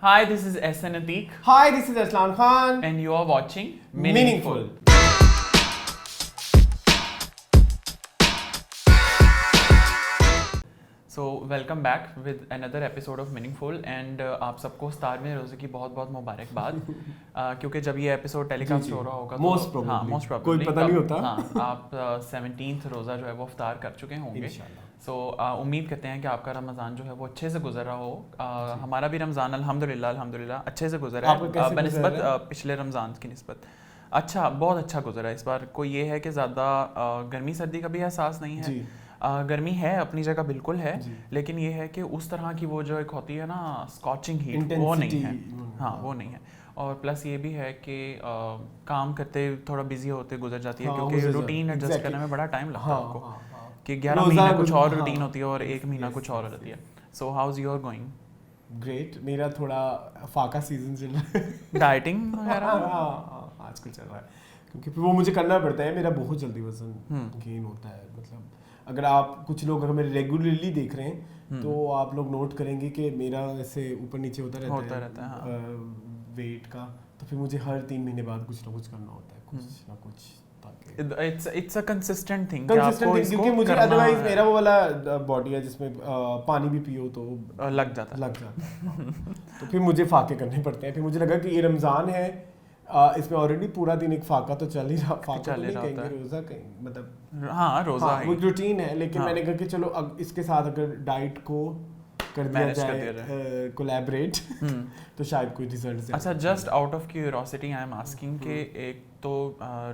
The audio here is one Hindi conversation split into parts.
Hi, this is SN Ateek. Hi, this is Aslan Khan. And you are watching Meaningful. So, welcome back with another episode of Meaningful and आप सबको स्टार में रोज़े की बहुत बहुत मुबारकबाद क्योंकि जब ये एपिसोड टेलीकास्ट हो रहा होगा मोस्ट प्रोबेबली कोई पता नहीं होता। हाँ, आप 17th रोज़ा जो है वो इफ्तार कर चुके होंगे। सो उम्मीद करते हैं कि आपका रमज़ान जो है वो अच्छे से गुजर रहा हो। हमारा भी रमज़ान अल्हम्दुलिल्लाह अच्छे से गुजरा है बनिस्बत पिछले रमज़ान की निस्बत। अच्छा, बहुत अच्छा गुजरा है। इस बार कोई ये है कि ज़्यादा गर्मी सर्दी का भी एहसास नहीं है। गर्मी है अपनी जगह बिल्कुल है, लेकिन ये है कि उस तरह की वो जो एक होती है ना स्कॉचिंग हीट, वो नहीं है। हाँ, वो नहीं है। और प्लस ये भी है कि काम करते थोड़ा बिजी होते गुजर जाती है, क्योंकि रूटीन एडजस्ट करने में बड़ा टाइम लगता है आपको कि 11 महीने कुछ और रूटीन होती है और 1 महीना कुछ और रहती है। So how is your going? Great. मेरा थोड़ा फाका सीजन चल रहा है। डाइटिंग वगैरह आजकल चल रहा है, क्योंकि वो मुझे करना पड़ता है। मेरा बहुत जल्दी वजन गेन होता है। मतलब अगर आप कुछ लोग अगर मेरे रेगुलरली देख रहे हैं तो आप लोग नोट करेंगे कि मेरा ऐसे ऊपर नीचे होता रहता है हाँ। वेट का। तो फिर मुझे हर 3 महीने बाद कुछ ना कुछ करना होता है, कुछ ना कुछ, ताकि इट्स अ कंसिस्टेंट थिंग क्योंकि मुझे अदरवाइज मेरा वो वाला बॉडी है जिसमें पानी भी पियो तो लग जाता है। तो फिर मुझे फाके करने पड़ते हैं। फिर मुझे लगा कि ये रमज़ान है, इसमें ऑलरेडी पूरा दिन एक फाका तो चल ही रहा, फाका तो नहीं कहेंगे, रोज़ा कहेंगे, मतलब हाँ रोज़ा है, वो रूटीन है। लेकिन मैंने कहा कि चलो अब इसके साथ अगर डाइट को कर दिया जाए कोलैबोरेट तो शायद कोई रिजल्ट। अच्छा, just out of curiosity I am asking कि एक तो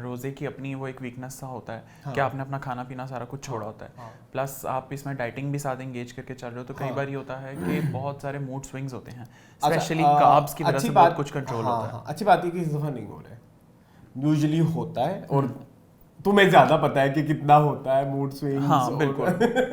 रोज़े की अपनी वो एक वीकनेस सा होता है कि आपने अपना खाना पीना सारा कुछ छोड़ा होता है, प्लस आप इसमें डाइटिंग भी साथ एंगेज करके चल रहे हो, तो कई बार ये होता है कि बहुत सारे मूड स्विंग्स होते हैं, स्पेशली कार्ब्स की वजह से बहुत कुछ कंट्रोल होता है। अच्छी बात है कि इस दफ़ा नहीं हो रहा है, यूजुअली होता है। और तुम्हें ज़्यादा पता है कि कितना होता है मूड स्विंग्स। हाँ बिल्कुल।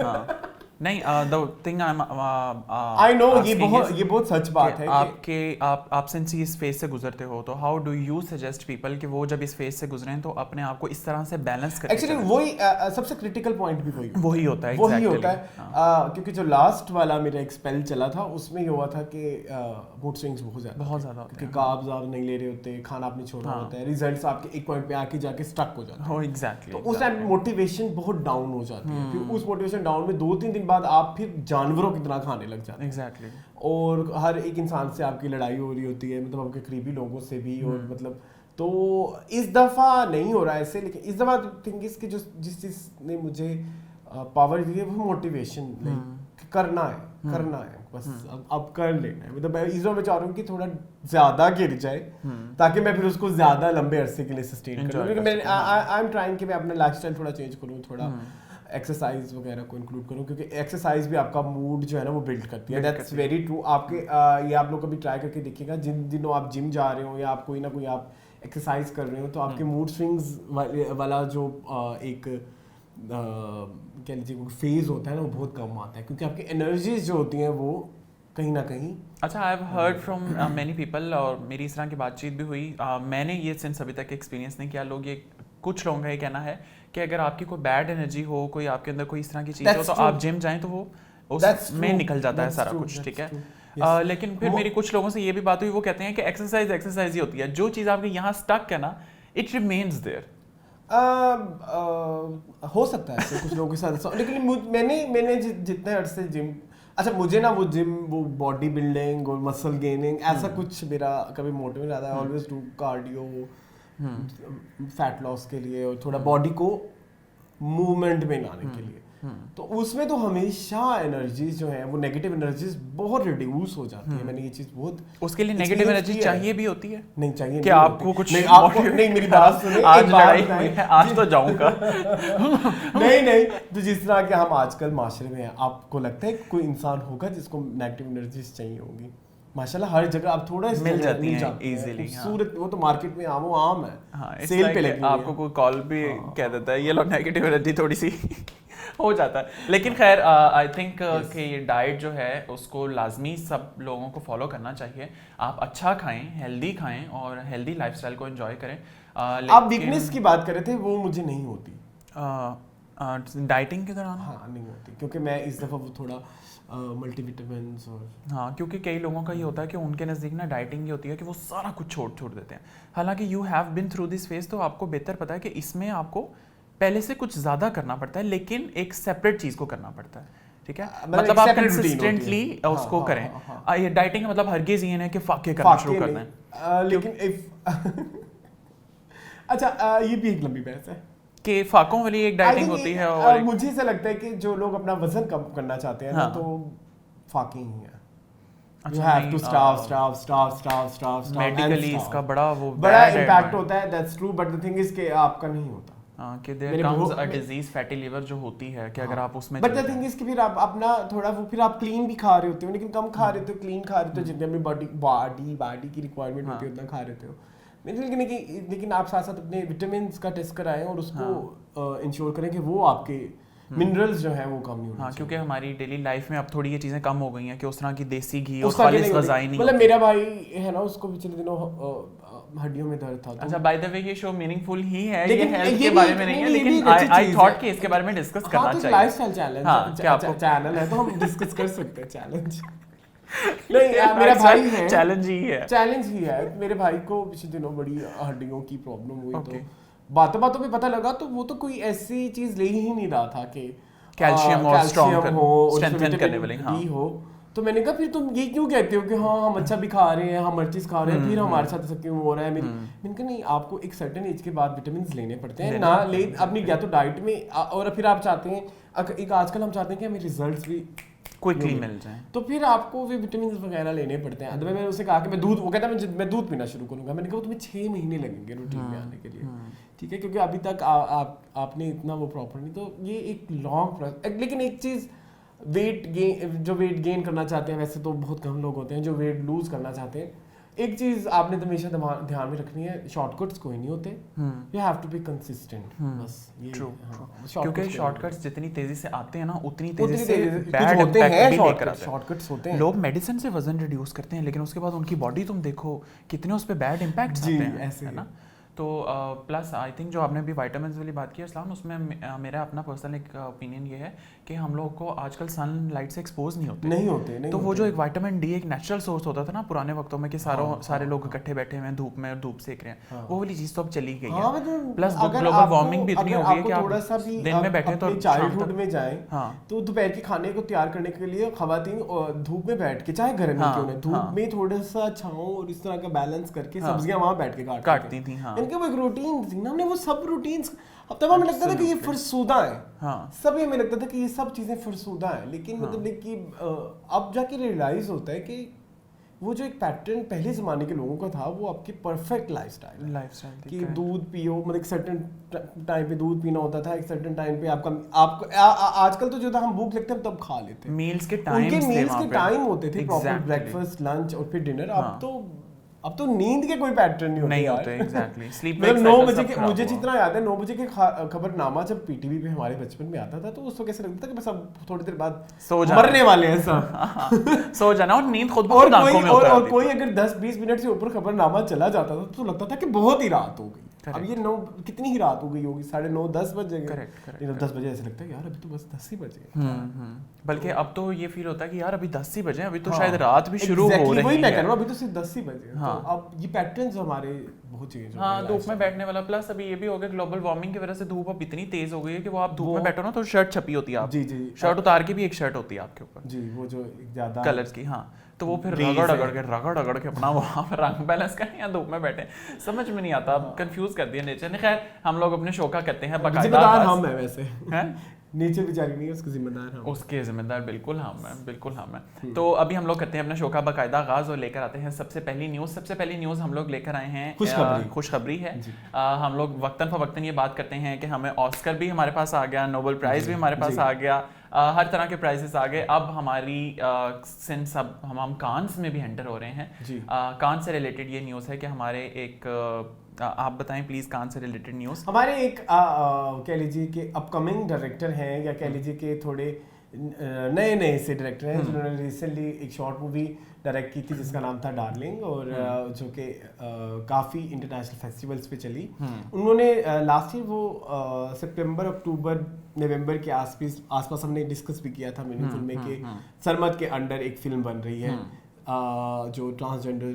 हाँ नहीं, द थिंग आई नो, ये बहुत सच बात है आपके आप सिंस इस फेज से गुजरते हो, तो how do you suggest people कि वो जब इस फेज से गुजरे हैं तो अपने आप को इस तरह से बैलेंस करें? एक्चुअली वही सबसे क्रिटिकल पॉइंट भी वही होता है क्योंकि जो लास्ट वाला मेरा एक स्पेल चला था उसमें ये हुआ था कि मूड स्विंग्स बहुत ज़्यादा क्योंकि कार्ब्स आप नहीं ले रहे होते, खाना आपने छोड़ा होता है, रिजल्ट्स आपके एक पॉइंट पे आके जाके स्टक हो जाते हैं। एग्जैक्टली। तो उस टाइम मोटिवेशन बहुत डाउन हो जाती है। फिर उस मोटिवेशन डाउन में 2-3 दिन बाद आप फिर जानवरों की तरह खाने लग जाते हैं। एग्जैक्टली। और हर एक इंसान से आपकी लड़ाई हो रही होती है, मतलब आपके करीबी लोगों से भी। और मतलब तो इस दफ़ा नहीं हो रहा है ऐसे। लेकिन इस दफ़ा थिंक इसकी जो जिस चीज़ ने मुझे पावर दी है वो मोटिवेशन करना है बस। अब कर लेना है। मतलब मैं इस दफ़ा मैं चाह रहा हूँ कि थोड़ा ज़्यादा गिर जाए ताकि मैं फिर उसको ज़्यादा लंबे अरसे के लिए सस्टेन करूँ। क्योंकि मैं आई एम ट्राइंग कि मैं अपना लाइफस्टाइल थोड़ा चेंज करूँ, थोड़ा एक्सरसाइज वगैरह को इंक्लूड करूँ, क्योंकि एक्सरसाइज भी आपका मूड जो है ना वो बिल्ड करती है। That's very true. आपके ये आप लोग कभी ट्राई करके देखिएगा, जिन दिनों आप जिम जा रहे हो या आप कोई ना कोई आप एक्सरसाइज कर रहे हो, तो आपके मूड स्विंग्स वाला जो एक कह लीजिए फेज होता है ना वो बहुत कम आता है, क्योंकि आपकी एनर्जीज जो होती हैं वो कहीं ना कहीं। अच्छा, I have heard from many people, और मेरी इस तरह की बातचीत भी हुई। मैंने ये सिंस अभी तक एक्सपीरियंस नहीं किया। लोग ये कुछ लोगों का ये कहना है कि अगर आपकी कोई बैड एनर्जी हो, कोई आपके अंदर कोई इस तरह की चीज़ हो, तो आप जिम जाएं तो वो उसमें निकल जाता है सारा कुछ, ठीक है। लेकिन फिर मेरी कुछ लोगों से ये भी बात हुई, वो कहते हैं कि एक्सरसाइज ही होती है, जो चीज़ आपके यहाँ स्टक है ना, इट रिमेन्स देयर। हो सकता है कुछ लोगों के साथ। लेकिन मैंने जितने अरसे जिम, अच्छा मुझे ना वो जिम, वो बॉडी बिल्डिंग और मसल गेनिंग ऐसा कुछ मेरा कभी मोटिव नहीं आता है। Always do cardio fat loss के लिए और थोड़ा बॉडी को मूवमेंट में लाने के लिए। तो उसमें तो हमेशा एनर्जीज जो है वो नेगेटिव एनर्जीज बहुत रिड्यूस हो जाती है। मैंने ये चीज बहुत, उसके लिए नेगेटिव एनर्जी चाहिए भी होती है। नहीं चाहिए कि आपको कुछ नहीं मेरी बात सुनिए, आज लड़ाई हुई है, आज तो जाऊंगा। नहीं तो जिस तरह के हम आजकल माशरे में हैं, आपको लगता है कोई इंसान होगा जिसको नेगेटिव एनर्जीज चाहिए होंगी? माशाल्लाह हर जगह अब थोड़ा मिल जाती है इजीली। खूबसूरत, वो तो मार्केट में आम है। हाँ, सेल पे लगी आपको कोई कॉल भी कह देता है, ये लो नेगेटिव एनर्जी थोड़ी सी हो जाता है। लेकिन खैर आई थिंक कि ये डाइट जो है उसको लाजमी सब लोगों को फॉलो करना चाहिए। आप अच्छा खाएं, हेल्दी खाएं और हेल्दी लाइफस्टाइल को एंजॉय करें। आप वीकनेस की बात कर रहे थे, वो मुझे नहीं होती। डाइटिंग के दौरान? हाँ नहीं होती, क्योंकि मैं इस दफ़ा वो थोड़ा मल्टीविटामिन्स और हाँ, क्योंकि कई लोगों का ये होता है कि उनके नज़दीक ना डाइटिंग ये होती है कि वो सारा कुछ छोड़ देते हैं। हालांकि you have been through this phase, तो आपको बेहतर पता है कि इसमें आपको पहले से कुछ ज़्यादा करना पड़ता है, लेकिन एक सेपरेट चीज़ को करना पड़ता है, ठीक है? मतलब आप कंसिस्टेंटली उसको करें। ये डाइटिंग का मतलब हरगिज़ ये नहीं कि फाके करना शुरू कर दें, लेकिन अच्छा ये भी एक लंबी बहस है कि फाकों वाली एक डाइटिंग होती है और मुझे ऐसा लगता है कि जो लोग अपना वजन कम करना चाहते हैं ना, तो फाके ही है। You have to starve medically इसका बड़ा इम्पैक्ट होता है, that's true, but the thing is कि आपका नहीं होता। कि there comes a disease fatty liver जो होती है कि अगर आप उसमें but the thing is कि फिर आप अपना थोड़ा वो फिर आप क्लीन भी खा रहे होते हो, लेकिन कम खा रहे हो, क्लीन खा रहे हो, जितने अपनी बॉडी की रिक्वायरमेंट होती है उतना खा रहे हो। लेकिन आप साथ साथ अपने विटामिन्स का टेस्ट कराएं और उसको इंश्योर करें कि वो आपके मिनरल्स जो हैं वो कम नहीं होने। हाँ, क्योंकि हमारी डेली लाइफ में अब थोड़ी ये चीज़ें कम हो गई हैं कि उस तरह की देसी घी और खालिस ग़िज़ाएं नहीं। मतलब मेरा भाई है ना, उसको पिछले दिनों हड्डियों में दर्द था। अच्छा, बाय द वे ये शो मीनिंगफुल ही है, ये हेल्थ के बारे में नहीं है, लेकिन आई थॉट कि इसके बारे में डिस्कस करना चाहिए। लाइफस्टाइल चैनल है तो हम डिस्कस कर सकते हैं। चैलेंज नहीं, मेरा भाई है, चैलेंज ही है। मेरे भाई को पिछले दिनों बड़ी हड्डियों की प्रॉब्लम हुई, तो बातों में पता लगा तो वो तो कोई ऐसी चीज ले ही नहीं रहा था कि कैल्शियम और स्ट्रेंथन करने वाली हो। तो मैंने कहा फिर तुम ये क्यों कहते हो कि हाँ हम अच्छा भी खा रहे हैं, हम हर चीज खा रहे हैं, फिर हमारे साथ ऐसा क्यों हो रहा है? मैंने कहा नहीं, आपको एक सर्टेन एज के बाद विटामिन लेने पड़ते हैं ना, अपनी या तो डाइट में, और फिर आप चाहते हैं एक आजकल हम चाहते हैं कि हमें रिजल्ट्स भी क्विकली मिल जाए, तो फिर आपको भी विटामिन वगैरह लेने पड़ते हैं। मैंने उसे कहा कि मैं दूध, वो कहता है मैं दूध पीना शुरू करूंगा। मैंने कहा तुम्हें 6 महीने लगेंगे रूटीन में आने के लिए, ठीक है, क्योंकि अभी तक आपने इतना वो प्रॉपर नहीं, तो ये एक लॉन्ग प्रोसेस। लेकिन एक चीज़, वेट गेन करना चाहते हैं, वैसे तो बहुत कम लोग होते हैं जो वेट लूज करना चाहते हैं। एक चीज आपने तो हमेशा ध्यान में रखनी है, शॉर्टकट्स कोई नहीं होते, you have to be consistent, बस ये ट्रू। क्योंकि शॉर्टकट्स जितनी तेजी से आते हैं ना, उतनी तेजी से बैड इम्पैक्ट भी लेकर आते हैं। शॉर्टकट्स होते हैं, लोग मेडिसिन से वजन रिड्यूस करते हैं, लेकिन उसके बाद उनकी बॉडी तुम देखो कितने उस पे बैड इम्पैक्ट्स आते हैं, ऐसे है ना। तो प्लस आई थिंक जो आपने अभी विटामिन्स वाली बात की इस्लाम, उसमें मेरा अपना पर्सनल एक ओपिनियन ये है कि हम लोग को आजकल सनलाइट से एक्सपोज नहीं होते। तो वो जो एक विटामिन डी एक नेचुरल सोर्स होता था ना पुराने वक्तों में कि सारे लोग इकट्ठे बैठे हुए हैं धूप में और धूप सेक रहे हैं, वो वाली चीज तो अब चली गई है। प्लस ग्लोबल वार्मिंग भी इतनी हो गई है कि आप दिन में बैठे तो चाइल्डहुड में जाएं तो दोपहर के खाने को तैयार करने के लिए खवातीन धूप में बैठ के, चाहे घर में क्यों नहीं, धूप में थोड़ा सा छांव और इस तरह का बैलेंस करके सब्जियां वहां बैठ के काटती थी। इनके वो एक रूटीन थी ना, हमने वो सब रूटीन्स, अब तब हमें लगता था कि ये फरसूदा है, सभी हमें लगता था कि ये सब चीजें फरसूदा है, लेकिन मतलब कि अब जाके रियलाइज होता है कि वो जो एक पैटर्न पहले ज़माने के लोगों का था, वो आपकी परफेक्ट लाइफस्टाइल कि दूध पियो, मतलब एक सर्टेन टाइम पे दूध पीना होता था, एक सर्टेन टाइम पे आपको आजकल तो जो था हम भूख लगते हैं तब खा लेते हैं, मील्स के टाइम होते थे, प्रॉपर ब्रेकफास्ट, लंच और फिर डिनर। अब तो नींद के कोई पैटर्न नहीं होते। एग्जैक्टली, स्लीप मतलब 9 बजे के, मुझे जितना याद है 9 बजे के खबरनामा जब पीटीवी पे हमारे बचपन में आता था, तो उस वक्त ऐसा लगता था कि बस अब थोड़ी देर बाद मरने वाले हैं सब, सो जाना, और नींद खुद ब खुद आंखों में होता है। और कोई अगर 10-20 मिनट से ऊपर खबरनामा चला जाता था तो लगता था कि बहुत ही रात हो गई। अब ये 9 कितनी ही रात हो गई होगी, 9:30-10 बजे। करेक्ट। 10 बजे ऐसे लगता है यार अभी तो बस 10 ही बजे। बल्कि अब तो ये फील होता है कि यार अभी 10 ही बजे, अभी तो शायद रात भी शुरू हो रही है। वही मैं कह रहा हूं, अभी तो सिर्फ 10 ही बजे। तो अब ये पैटर्न्स हमारे बहुत चेंज हो गए। धूप में बैठने वाला, प्लस अभी ये भी हो गया ग्लोबल वार्मिंग की वजह से धूप अब इतनी तेज हो गई है कि वो आप धूप में बैठो ना तो शर्ट छपी होती है आप, जी शर्ट उतार के भी एक शर्ट होती है आपके ऊपर, जी वो जो ज्यादा कलर्स की, हाँ, तो वो फिर रगड़ के अपना वहाँ पर रंग बैलेंस करें या धूप में बैठे, समझ में नहीं आता, कंफ्यूज कर दिया नेचर ने। खैर हम लोग अपने शो का करते हैं, जिम्मेदार हम हैं वैसे, हैं नीचे बेचारी नहीं है, उसके जिम्मेदार हम, उसके जिम्मेदार बिल्कुल हम हैं। तो अभी हम लोग करते हैं अपने शो का बाकायदा आगाज और लेकर आते हैं सबसे पहली न्यूज़ हम लोग लेकर आए हैं, खुशखबरी है। हम लोग वक्तन फवक्तन ये बात करते हैं कि हमें ऑस्कर भी हमारे पास आ गया, नोबेल प्राइज़ भी हमारे पास आ गया, हर तरह के प्राइजेस आ गए। अब हमारी सिंस अब हम कांस में भी एंटर हो रहे हैं, कांस से रिलेटेड ये न्यूज़ है कि हमारे एक आप बताएं प्लीज कांस से रिलेटेड न्यूज़। हमारे एक कह लीजिए कि अपकमिंग डायरेक्टर हैं, या कह लीजिए कि थोड़े नए नए से डायरेक्टर हैं जिन्होंने रिसेंटली एक शॉर्ट मूवी डायरेक्ट की थी जिसका नाम था डार्लिंग, और जो कि काफ़ी इंटरनेशनल फेस्टिवल्स पे चली। उन्होंने लास्ट ईयर वो सितंबर अक्टूबर नवंबर के आसपास हमने डिस्कस भी किया था मीनिंगफुल में कि सरमद के अंडर एक फिल्म बन रही है जो ट्रांसजेंडर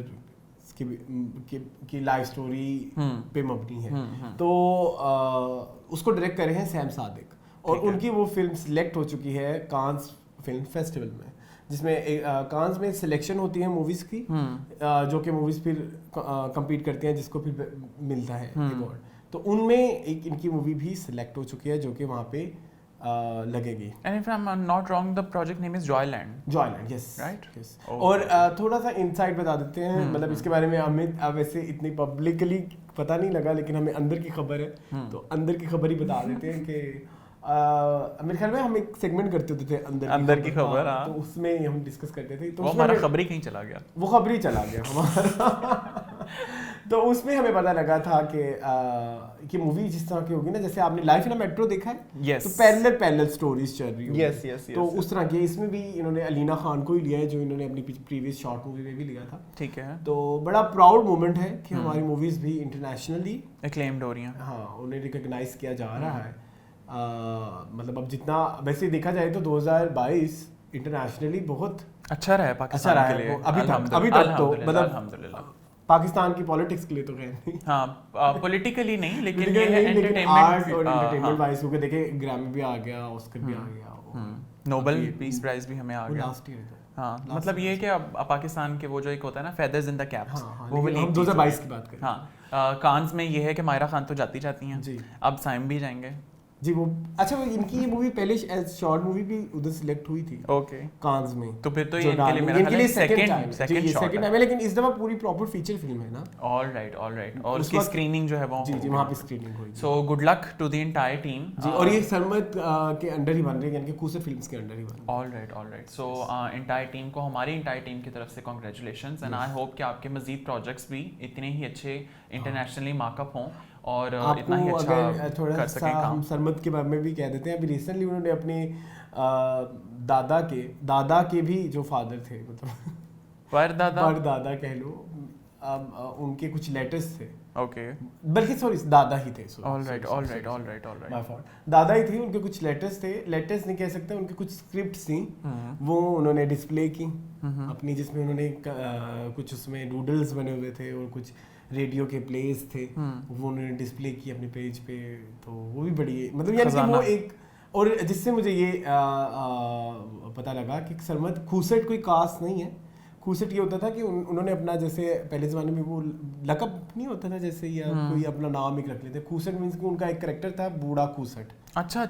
की लाइफ स्टोरी पे मबनी है। तो उसको डायरेक्ट करे हैं सैम सादिक, और उनकी वो फिल्म सिलेक्ट हो चुकी है कांस फिल्म फेस्टिवल में, जिसमें कांस में सिलेक्शन होती है मूवीज की, जो कि मूवीज फिर compete करती हैं जिसको फिर मिलता है अवार्ड। तो उनमें एक इनकी मूवी भी सिलेक्ट हो चुकी है जो कि वहाँ पे लगेगी। And if I'm not wrong, the project name is Joyland. Joyland, yes. Right? Yes. Oh, और थोड़ा सा इनसाइट बता देते हैं, मतलब इसके बारे में हमें अब वैसे इतनी पब्लिकली पता नहीं लगा, लेकिन हमें अंदर की खबर है तो अंदर की खबर ही बता देते हैं कि मेरे ख्याल में हम एक सेगमेंट करते होते थे अंदर की खबर, तो उसमें हम डिस्कस करते थे। तो वो हमारा खबर ही कहीं चला गया, वो खबर ही चला गया हमारा तो उसमें हमें पता लगा था कि मूवी जिस तरह की होगी ना, जैसे आपने लाइफ इन अ मेट्रो देखा है, yes. तो पैरेलल स्टोरीज चल रही होगी, तो उस तरह की इसमें भी इन्होंने अलीना खान को ही लिया है जो इन्होंने अपनी प्रीवियस शॉर्ट मूवी में भी लिया था। ठीक है, तो बड़ा प्राउड मोमेंट है कि हमारी मूवीज भी इंटरनेशनली एक्लेम्ड हो रही हैं। हाँ, उन्हें रिकॉग्नाइज किया जा रहा है। मतलब अब जितना वैसे देखा जाए तो 2022 इंटरनेशनली बहुत अच्छा रहा है पाकिस्तान के लिए अभी तक तो मतलब पाकिस्तान की पॉलिटिक्स के लिए तो खैर नहीं, हाँ पॉलिटिकली नहीं, लेकिन ये है एंटरटेनमेंट और एंटरटेनमेंट वाइज को देखे ग्रैमी भी आ गया, ऑस्कर भी आ गया, नोबेल पीस प्राइज भी हमें आ गया लास्ट ईयर। हाँ, मतलब ये है कि अब पाकिस्तान के वो जो एक होता है ना फेदर्स इन द कैप्स, वो वाली हम 2022 की बात करें। हाँ, कांस में ये है कि मायरा खान तो जाती हैं, अब साइम भी जाएंगे जी। वो अच्छा, वो इनकी ये मूवी पहले शॉर्ट मूवी भी उधर सिलेक्ट हुई थी ओके कांस में, तो फिर तो ये इनके लिए मेरा ख्याल है सेकंड टाइम है, लेकिन इस दफा पूरी प्रॉपर फीचर फिल्म है ना। ऑल राइट और उसकी स्क्रीनिंग जो है वो जी वहाँ पे स्क्रीनिंग हुई। So good luck to the entire team जी, और ये सरमद के अंडर ही बन रही है, यानी कि कूसर फिल्म्स के अंडर ही बन रही है। All right so entire team को, हमारी एंटायर टीम की तरफ से कांग्रेचुलेशंस, एंड आई होप कि आपके मजीद प्रोजेक्ट्स भी इतने ही अच्छे इंटरनेशनली मार्कअप हों और इतना ही अच्छा कर सकें काम। हम सरमद के बारे में भी कह देते हैं, अभी रिसेंटली उन्होंने अपने दादा के भी जो फादर थे, मतलब परदादा कह लो, उनके कुछ लेटर्स थे, ओके, बल्कि सॉरी दादा ही थे, ऑल राइट दादा ही थे, उनके कुछ लेटर्स नहीं कह सकते, उनके कुछ स्क्रिप्ट्स थी, वो उन्होंने डिस्प्ले की अपनी, जिसमें उन्होंने कुछ उसमें डूडल्स बने हुए थे और कुछ रेडियो के प्लेस थे, वो उन्होंने डिस्प्ले की अपने पेज पे, तो वो भी बड़ी मतलब यानी कि वो एक, और जिससे मुझे ये पता लगा कि सरमद खूसट कोई कास्ट नहीं है। खूसट ये होता था कि उन्होंने अपना, जैसे पहले ज़माने में वो लकब नहीं होता था जैसे, या कोई अपना नाम ही रख लेते, खूसट मीन्स कि उनका एक कैरेक्टर था बूढ़ा खूसट। अच्छा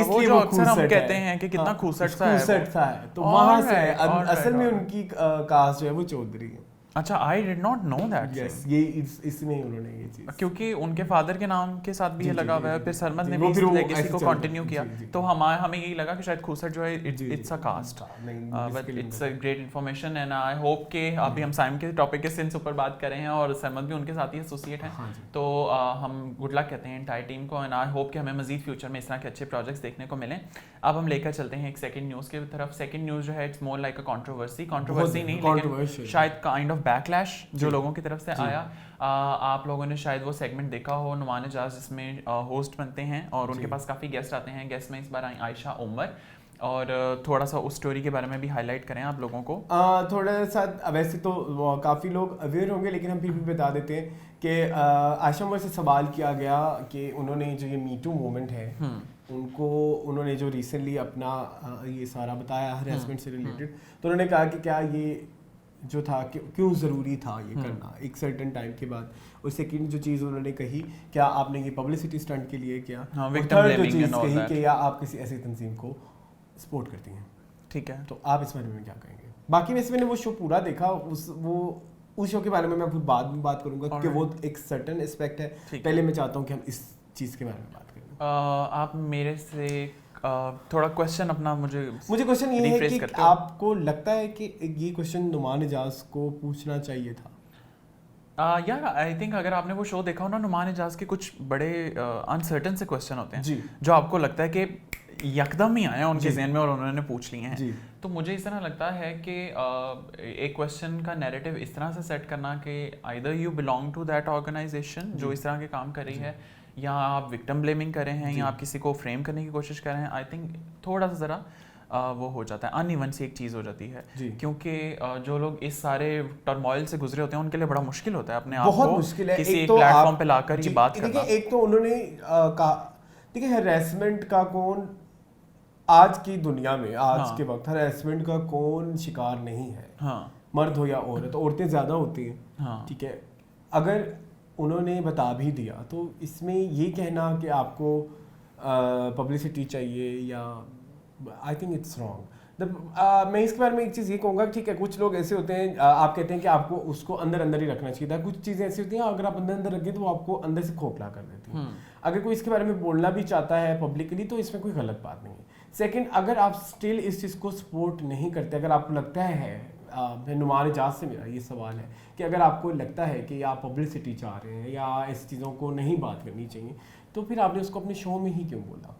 वो जो अक्सर हम कहते हैं कि कितना खूसट सा है, तो वहाँ से असल में उनकी कास्ट जो है वो चौधरी है। अच्छा, आई did not know that. Yes, ये इसमें उन्होंने ये चीज, क्योंकि उनके फादर के नाम के साथ भी ये लगा हुआ है, फिर सरमद ने भी इस लेगेसी को कंटिन्यू किया, तो हमें यही लगा कि शायद खूसट जो है it's a cast, but it's a great information, and I hope के अभी हम साइम के टॉपिक के सिंस ऊपर बात कर रहे हैं और सरमद भी उनके साथ ही एसोसिएट हैं, तो हम गुड लक कहते हैं एंटायर टीम को, एंड आई होप कि हमें मजीद फ्यूचर में इस तरह के अच्छे प्रोजेक्ट्स देखने को मिलें। अब हम लेकर चलते हैं एक सेकंड न्यूज़ की तरफ। सेकंड न्यूज़ जो है it's more like a controversy नहीं, लेकिन शायद काइंड ऑफ बैकलैश जो लोगों की तरफ से आया। आप लोगों ने शायद वो सेगमेंट देखा हो, नुमान एजाज, जिसमें होस्ट बनते हैं और उनके पास काफ़ी गेस्ट आते हैं। गेस्ट में इस बार आई आयशा उमर, और थोड़ा सा उस स्टोरी के बारे में भी हाईलाइट करें आप लोगों को। थोड़ा सा, वैसे तो काफ़ी लोग अवेयर होंगे, लेकिन हम फिर भी बता देते हैं कि आयशा उमर से सवाल किया गया कि उन्होंने जो ये मी टू मूवमेंट है, उन्होंने जो रिसेंटली अपना ये सारा बताया हरेसमेंट से रिलेटेड, तो उन्होंने कहा कि क्या ये जो था कि क्यों ज़रूरी था ये करना एक सर्टेन टाइम के बाद। और सेकंड जो चीज़ उन्होंने कही, क्या आपने ये पब्लिसिटी स्टंट के लिए किया, और थर्ड जो चीज़ कही कि या आप किसी ऐसी तंजीम को सपोर्ट करती हैं। ठीक है, तो आप इस बारे में क्या कहेंगे? बाकी वैसे मैंने वो शो पूरा देखा, उस शो के बारे में मैं फिर बाद में बात करूंगा, क्योंकि वो एक सर्टेन एस्पेक्ट है। पहले मैं चाहता हूँ कि हम इस चीज़ के बारे में बात करें। आप मेरे से थोड़ा क्वेश्चन अपना मुझे क्वेश्चन ये है कि आपको लगता है कि ये क्वेश्चन नुमान एजाज को पूछना चाहिए था? यार आई थिंक अगर आपने वो शो देखा हो ना, नुमान एजाज के कुछ बड़े अनसर्टन से क्वेश्चन होते हैं जी, जो आपको लगता है कि यकदम ही आया उनके ज़हन में और उन्होंने पूछ लिए हैं। जी। तो मुझे इस तरह लगता है कि एक क्वेश्चन का नैरेटिव इस तरह से सेट करना कि either you belong to that organisation जो इस तरह के काम कर रही है, या आप विक्टिम ब्लेमिंग कर रहे हैं, या आप किसी को फ्रेम करने की कोशिश कर रहे हैं। आई थिंक थोड़ा सा ज़रा वो हो जाता है, अनइवन सी एक चीज़ हो जाती है, क्योंकि जो लोग इस सारे टर्मोइल से गुजरे होते हैं उनके लिए बड़ा मुश्किल होता है अपने आप को किसी एक प्लेटफॉर्म पे लाकर ये बात करना। एक तो उन्होंने कहा, देखिए हैरेसमेंट का कौन आज की दुनिया में, आज के वक्त हैरेसमेंट का कौन शिकार नहीं है, मर्द हो या औरत, औरतें ज़्यादा होती हैं, ठीक है। अगर उन्होंने बता भी दिया तो इसमें ये कहना कि आपको पब्लिसिटी चाहिए, या आई थिंक इट्स रॉन्ग। मैं इसके बारे में एक चीज़ ये कहूँगा, ठीक है, कुछ लोग ऐसे होते हैं, आप कहते हैं कि आपको उसको अंदर अंदर ही रखना चाहिए था। कुछ चीज़ें ऐसी होती हैं अगर आप अंदर अंदर रखें तो वो आपको अंदर से खोखला कर देती हैं। अगर कोई इसके बारे में बोलना भी चाहता है पब्लिकली तो इसमें कोई गलत बात नहीं है। सेकंड, अगर आप स्टिल इस चीज़ को सपोर्ट नहीं करते, अगर आपको लगता है, नुमान इजाज से मेरा ये सवाल है कि अगर आपको लगता है कि आप पब्लिसिटी चाह रहे हैं या ऐसी चीज़ों को नहीं बात करनी चाहिए, तो फिर आपने उसको अपने शो में ही क्यों बोला?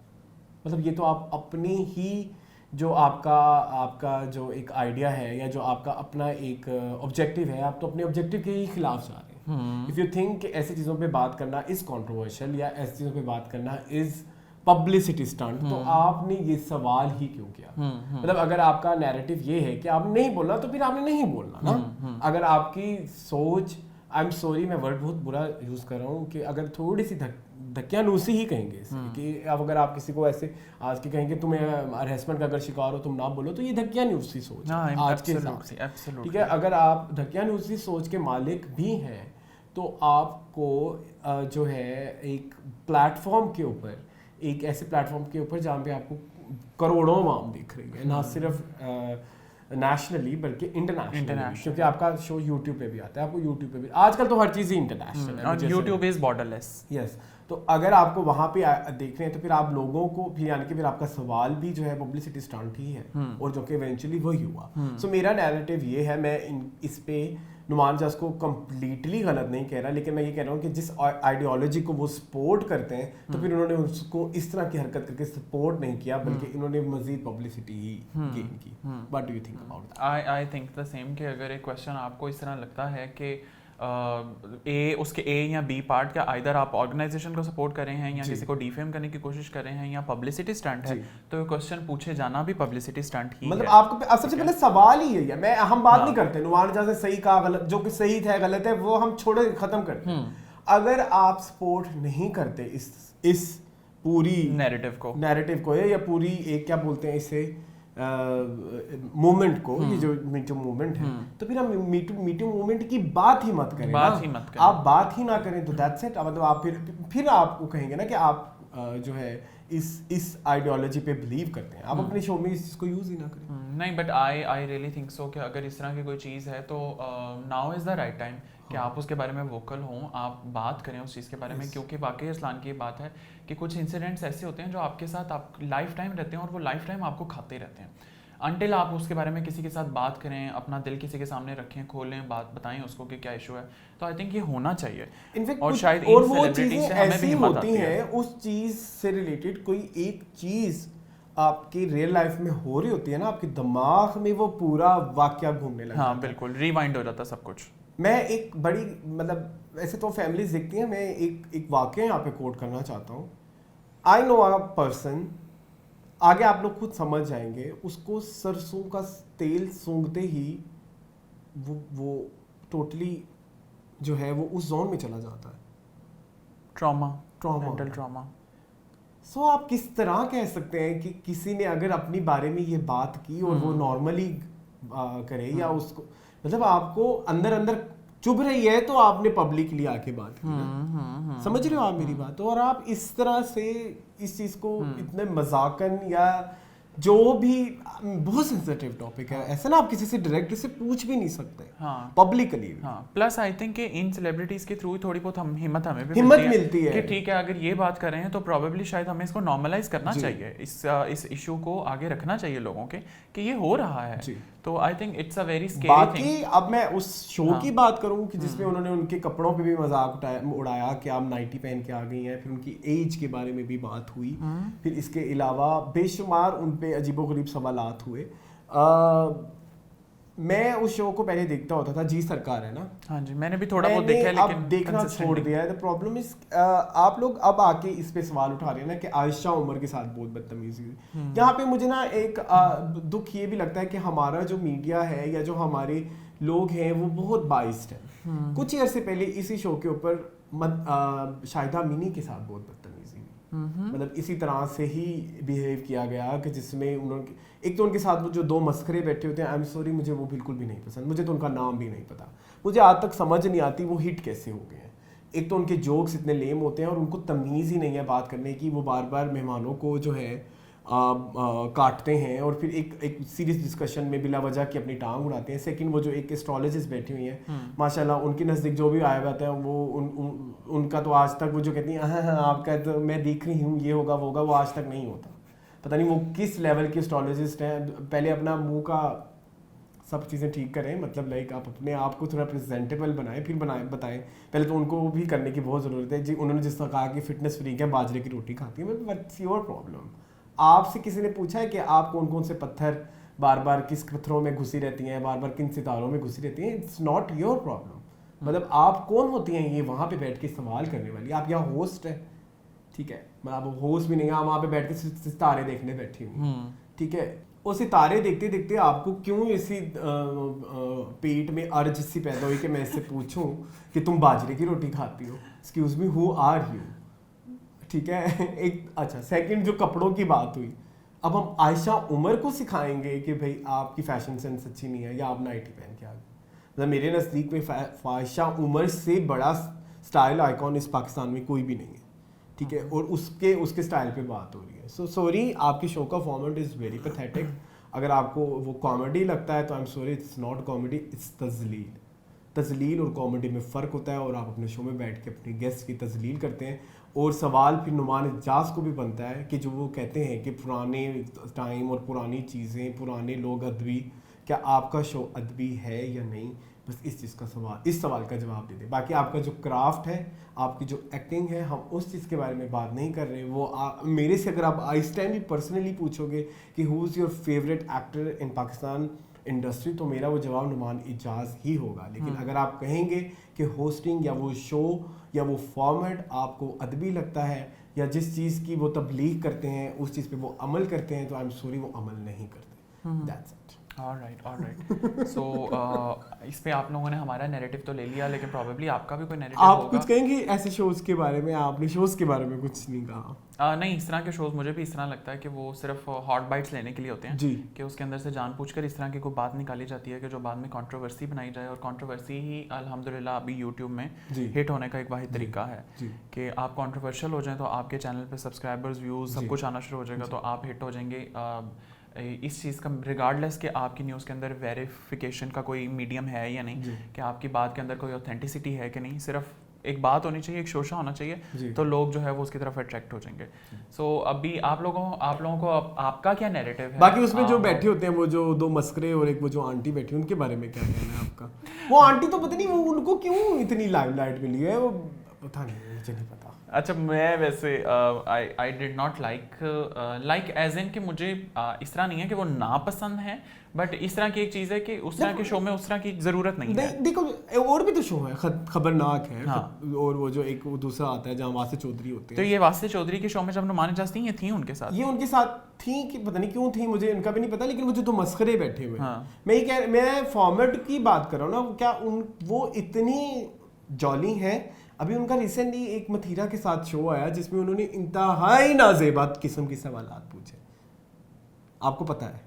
मतलब ये तो आप अपनी ही जो आपका जो एक आइडिया है या जो आपका अपना एक ऑब्जेक्टिव है, आप तो अपने ऑब्जेक्टिव के ही खिलाफ जा रहे हैं। इफ़ यू थिंक कि ऐसी चीज़ों पे बात करना इज़ कॉन्ट्रोवर्शियल या ऐसी चीज़ों पे बात करना इज़ पब्लिसिटी स्टंट, तो आपने ये सवाल ही क्यों किया? मतलब अगर आपका नैरेटिव ये है कि आप नहीं बोलना, तो फिर आपने नहीं बोलना ना। अगर आपकी सोच, आई एम सॉरी मैं वर्ड बहुत बुरा यूज़ कर रहा हूँ, कि अगर थोड़ी सी धक्यानूसी ही कहेंगे कि अब अगर आप किसी को ऐसे आज के कहेंगे तुम्हें हरेसमेंट का अगर शिकार हो तुम ना बोलो, तो ये धक्यानूसी सोच आज के हिसाब से, ठीक है। अगर आप धक्यानूसी सोच के मालिक भी हैं तो आपको जो है एक प्लेटफॉर्म के ऊपर, एक ऐसे प्लेटफॉर्म के ऊपर जहाँ पे आपको करोड़ों आवाम देख रही है, ना सिर्फ नेशनली बल्कि इंटरनेशनल, क्योंकि आपका शो यूट्यूब पे भी आता है, आपको यूट्यूब पे भी आजकल तो हर चीज़ ही इंटरनेशनल है, यूट्यूब इज बॉर्डरलेस। यस, तो अगर आपको वहाँ पे देख रहे हैं तो फिर आप लोगों को फिर, यानी कि फिर आपका सवाल भी जो है पब्लिसिटी स्टंट ही है, और जो कि इवेंचुअली वही हुआ। सो मेरा नैरेटिव ये है, मैं इस पे नुमान जस को कम्प्लीटली गलत नहीं कह रहा, लेकिन मैं ये कह रहा हूँ कि जिस आइडियोलॉजी को वो सपोर्ट करते हैं, तो फिर उन्होंने उसको इस तरह की हरकत करके सपोर्ट नहीं किया, बल्कि इन्होंने मजीद पब्लिसिटी ही गेन की। What do you think about that? I think the same, कि अगर एक क्वेश्चन आपको इस तरह लगता है कि उसके ए या बी पार्ट का आइदर आप ऑर्गेनाइजेशन को सपोर्ट कर रहे हैं या किसी को डिफेम करने की कोशिश कर रहे हैं या पब्लिसिटी स्टंट है, तो ये क्वेश्चन पूछे जाना भी पब्लिसिटी स्टंट ही मतलब है। आपको सबसे पहले सवाल ही है, मैं हम बात नहीं करते नुमान जैसे सही कहा गलत, जो कि सही है गलत है वो हम छोड़े खत्म करते हैं। अगर आप सपोर्ट नहीं करते इस पूरी नैरेटिव को या पूरी एक क्या बोलते हैं इसे मूवमेंट को, ये जो मीटू मूवमेंट है, तो फिर हम मीटू मूवमेंट की बात ही मत करें, आप बात ही ना करें, तो दैट्स इट। मतलब आप फिर आपको कहेंगे ना कि आप जो है इस आइडियोलॉजी पे बिलीव करते हैं, आप अपने शो में इस चीज़ को यूज़ ही ना करें। नहीं, but I really think so कि अगर इस तरह की कोई चीज़ है तो now is the right time कि आप उसके बारे में वोकल हों, आप बात करें उस चीज़ के बारे में, क्योंकि वाकई इस्लाम की बात है कि कुछ इंसिडेंट्स ऐसे होते हैं जो आपके साथ आप लाइफ टाइम रहते हैं और वो लाइफ टाइम आपको खाते रहते हैं। अनटिल आप उसके बारे में किसी के साथ बात करें, अपना दिल किसी के सामने रखें, खोलें, बात बताएं उसको कि क्या इशू है, तो आई थिंक ये होना चाहिए। इनफैक्ट और शायद और वो चीज़ें ऐसी होती हैं, उस चीज़ से रिलेटेड कोई एक चीज़ आपकी रियल लाइफ में हो रही होती है ना, आपके दिमाग में वो पूरा वाकया घूमने लगता है। हाँ बिल्कुल, रिवाइंड हो जाता सब कुछ। मैं एक बड़ी मतलब ऐसे तो फैमिलीज देखती हैं, मैं एक वाकया यहाँ पे कोट करना चाहता हूँ। आई नो अ पर्सन, आगे आप लोग खुद समझ जाएंगे, उसको सरसों का तेल सूंघते ही वो टोटली जो है वो उस जोन में चला जाता है, ट्रॉमा मेंटल ट्रॉमा। सो आप किस तरह कह सकते हैं कि किसी ने अगर अपनी बारे में ये बात की और वो नॉर्मली करे, या उसको मतलब आपको अंदर अंदर चुभ रही है तो आपने पब्लिकली आके बात की ना, समझ रहे हो आप मेरी बात? और आप इस तरह से इस चीज को इतने मजाकन या जो भी, बहुत सेंसिटिव टॉपिक है, ऐसा ना आप किसी से डायरेक्ट से पूछ भी नहीं सकते publicly. Plus I think in celebrities के थ्रू थोड़ी बहुत हिम्मत मिलती है कि ठीक है अगर ये बात कर रहे हैं तो प्रोबेबली शायद हमें इसको नॉर्मलाइज करना चाहिए, इस इशू को आगे रखना चाहिए लोगों के कि ये हो रहा है, तो I think it's a very scary thing. बाकी अब मैं उस शो की बात करूं कि जिसमें उन्होंने उनके कपड़ों पे भी मजाक उड़ाया कि आप नाइटी पहन के आ गई हैं, फिर उनकी एज के बारे में भी बात हुई, फिर इसके अलावा बेशुमार उन पे अजीबोगरीब सवालात हुए। मैं उस शो को पहले देखता होता था, जी सरकार है ना, हाँ जी, मैंने भी थोड़ा बहुत देखा है, लेकिन अब देखना छोड़ दिया है। द प्रॉब्लम इज आप लोग अब आके इस पे सवाल उठा रहे हैं ना कि आयशा उमर के साथ बहुत बदतमीजी हुई। यहाँ पे मुझे ना एक दुख ये भी लगता है कि हमारा जो मीडिया है या जो हमारे लोग हैं वो बहुत बाइस्ड है। कुछ ही अरसे पहले इसी शो के ऊपर शाहिदा मिनी के साथ बहुत बदतमीजी हुई, मतलब इसी तरह से ही बिहेव किया गया कि जिसमें उन्होंने, एक तो उनके साथ वो जो दो मस्खरे बैठे होते हैं, आई एम सॉरी मुझे वो बिल्कुल भी नहीं पसंद, मुझे तो उनका नाम भी नहीं पता, मुझे आज तक समझ नहीं आती वो हिट कैसे हो गए हैं। एक तो उनके जोक्स इतने लेम होते हैं और उनको तमीज़ ही नहीं है बात करने की, वो बार बार मेहमानों को जो है काटते हैं और फिर एक सीरियस डिस्कशन में बिला वजह की अपनी टांग उड़ाते हैं। सेकंड, वो जो एक एस्ट्रोलॉजिस्ट बैठी हुई हैं माशाल्लाह, उनके नज़दीक जो भी आया हुआ है वो उनका तो आज तक वो जो कहती हैं हाँ आपका तो मैं देख रही हूँ ये होगा वो होगा, वो आज तक नहीं होता। पता नहीं वो किस लेवल के एस्ट्रोलॉजिस्ट हैं। पहले अपना मुंह का सब चीज़ें ठीक करें, मतलब लाइक आप अपने आप को थोड़ा प्रेजेंटेबल बनाएं, फिर बताएं। पहले तो उनको भी करने की बहुत ज़रूरत है जी। उन्होंने जिस तरह कहा कि फिटनेस फ्रीक है, बाजरे की रोटी खाती है, व्हाट्स योर प्रॉब्लम? आपसे किसी ने पूछा है कि आप कौन कौन से पत्थर बार बार किस पत्थरों में घुसी रहती हैं, बार बार किन सितारों में घुसी रहती हैं? It's not your problem. मतलब आप कौन होती हैं ये वहाँ पे बैठ के सवाल करने वाली? आप यहाँ होस्ट है, ठीक है, मतलब होस्ट भी नहीं है, आप वहाँ पे बैठ के सितारे देखने बैठी हुई, ठीक है। वो सितारे देखते देखते आपको क्यों इसी पेट में अर्ज सी पैदा हुई कि मैं इससे पूछूं कि तुम बाजरे की रोटी खाती हो? Excuse me, who are you? ठीक है। एक अच्छा सेकंड, जो कपड़ों की बात हुई, अब हम आयशा उमर को सिखाएंगे कि भाई आपकी फैशन सेंस अच्छी नहीं है या आप नाइटी पहन के आ गए। मतलब मेरे नज़दीक में आयशा उमर से बड़ा स्टाइल आइकॉन इस पाकिस्तान में कोई भी नहीं है, ठीक है, और उसके स्टाइल पे बात हो रही है। सो सॉरी, आपकी शो का फॉर्मेट इज़ वेरी पैथेटिक। अगर आपको वो कॉमेडी लगता है तो I am sorry, it's not comedy, it's तजलील। तजलील और कॉमेडी में फ़र्क होता है, और आप अपने शो में बैठ के अपने गेस्ट की तजलील करते हैं। और सवाल फिर नुमान इजाज़ को भी बनता है कि जो वो कहते हैं कि पुराने टाइम और पुरानी चीज़ें, पुराने लोग अदबी, क्या आपका शो अदबी है या नहीं? बस इस चीज़ का सवाल, इस सवाल का जवाब दे दें। बाकी आपका जो क्राफ्ट है, आपकी जो एक्टिंग है, हम उस चीज़ के बारे में बात नहीं कर रहे। वो मेरे से अगर आप इस टाइम भी पर्सनली पूछोगे कि who is your favourite actor in Pakistan industry, तो मेरा वो जवाब नुमान इजाज़ ही होगा। लेकिन अगर आप कहेंगे कि होस्टिंग या वो शो या वो फॉर्मेट आपको अदबी लगता है, या जिस चीज़ की वो तबलीग करते हैं उस चीज़ पे वो अमल करते हैं, तो आई एम सॉरी, वो अमल नहीं करते। That's it. ऑलराइट। सो इस पे आप लोगों ने हमारा नैरेटिव तो ले लिया, लेकिन प्रोबेबली आपका भी कोई नैरेटिव आप होगा। कुछ कहेंगे ऐसे शोज़ के बारे में? आपने शोज़ के बारे में कुछ नहीं कहा। नहीं, इस तरह के शोज़ मुझे भी इस तरह लगता है कि वो सिर्फ हॉट बाइट्स लेने के लिए होते हैं जी, कि उसके अंदर से जानबूझकर इस तरह की कोई बात निकाली जाती है कि जो बाद में कंट्रोवर्सी बनाई जाए, और कंट्रोवर्सी ही अल्हम्दुलिल्लाह अभी यूट्यूब में हिट होने का एक वाहिद तरीका है कि आप कंट्रोवर्शियल हो जाएं तो आपके चैनल पे सब्सक्राइबर्स, व्यूज़ सब कुछ आना शुरू हो जाएगा, तो आप हिट हो जाएंगे। इस चीज़ का रिगार्डलेस कि आपकी न्यूज़ के अंदर वेरिफिकेशन का कोई मीडियम है या नहीं, कि आपकी बात के अंदर कोई ऑथेंटिसिटी है कि नहीं, सिर्फ एक बात होनी चाहिए, एक शोशा होना चाहिए, तो लोग जो है वो उसकी तरफ अट्रैक्ट हो जाएंगे। सो अभी आप लोगों को आपका क्या नैरेटिव है? बाकी उसमें जो बैठे होते हैं, वो जो दो मस्करे और एक वो जो आंटी बैठी है, उनके बारे में क्या कहना है आपका? वो आंटी तो पता नहीं वो उनको क्यों इतनी लाइमलाइट मिली है, वो पता नहीं, मुझे नहीं पता। अच्छा, मैं वैसे I did not like as in कि मुझे इस तरह नहीं है कि वो नापसंद है, बट इस तरह की एक चीज़ है कि उस तरह के शो में उस तरह की ज़रूरत नहीं है। देखो और भी तो शो है, खबरनाक है। हाँ। और वो जो एक वो दूसरा आता है जहाँ वासे चौधरी होते हैं, तो ये वासे चौधरी के शो में जब नुमान इजाज़ थी, ये थी उनके साथ, ये उनके साथ थी कि पता नहीं क्यों थी, मुझे इनका भी नहीं पता। लेकिन वो जो दो मस्खरे बैठे हुए, मैं फॉर्मेट की बात कर रहा हूँ ना, क्या वो इतनी जॉली है। अभी उनका रिसेंटली एक मथीरा के साथ शो आया जिसमें उन्होंने इंतहाई नाज़ेबा किस्म के सवालात पूछे, आपको पता है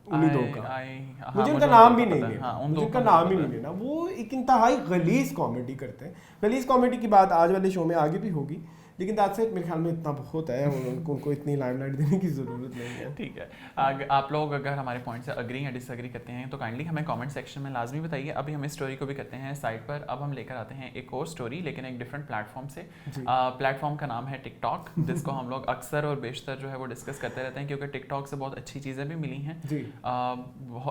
उन्हीं दो का, मुझे उनका नाम भी नहीं लेना, मुझे उनका नाम ही नहीं लेना। वो एक इंतहाई गलीज कॉमेडी करते हैं। गलीज कॉमेडी की बात आज वाले शो में आगे भी होगी, लेकिन दैट्स इट, मेरे ख्याल में इतना बहुत है, उनको इतनी लाइमलाइट देने की ज़रूरत नहीं है। ठीक है, आप लोग अगर हमारे पॉइंट से अग्री या डिसएग्री करते हैं तो काइंडली हमें कमेंट सेक्शन में लाजमी बताइए। अभी हम इस स्टोरी को भी करते हैं साइड पर, अब हम लेकर आते हैं एक और स्टोरी, लेकिन एक डिफरेंट प्लेटफॉर्म से। प्लेटफॉर्म का नाम है टिकटॉक, जिसको हम लोग अक्सर और बेशतर जो है वो डिस्कस करते रहते हैं, क्योंकि टिकटॉक से बहुत अच्छी चीज़ें भी मिली हैं।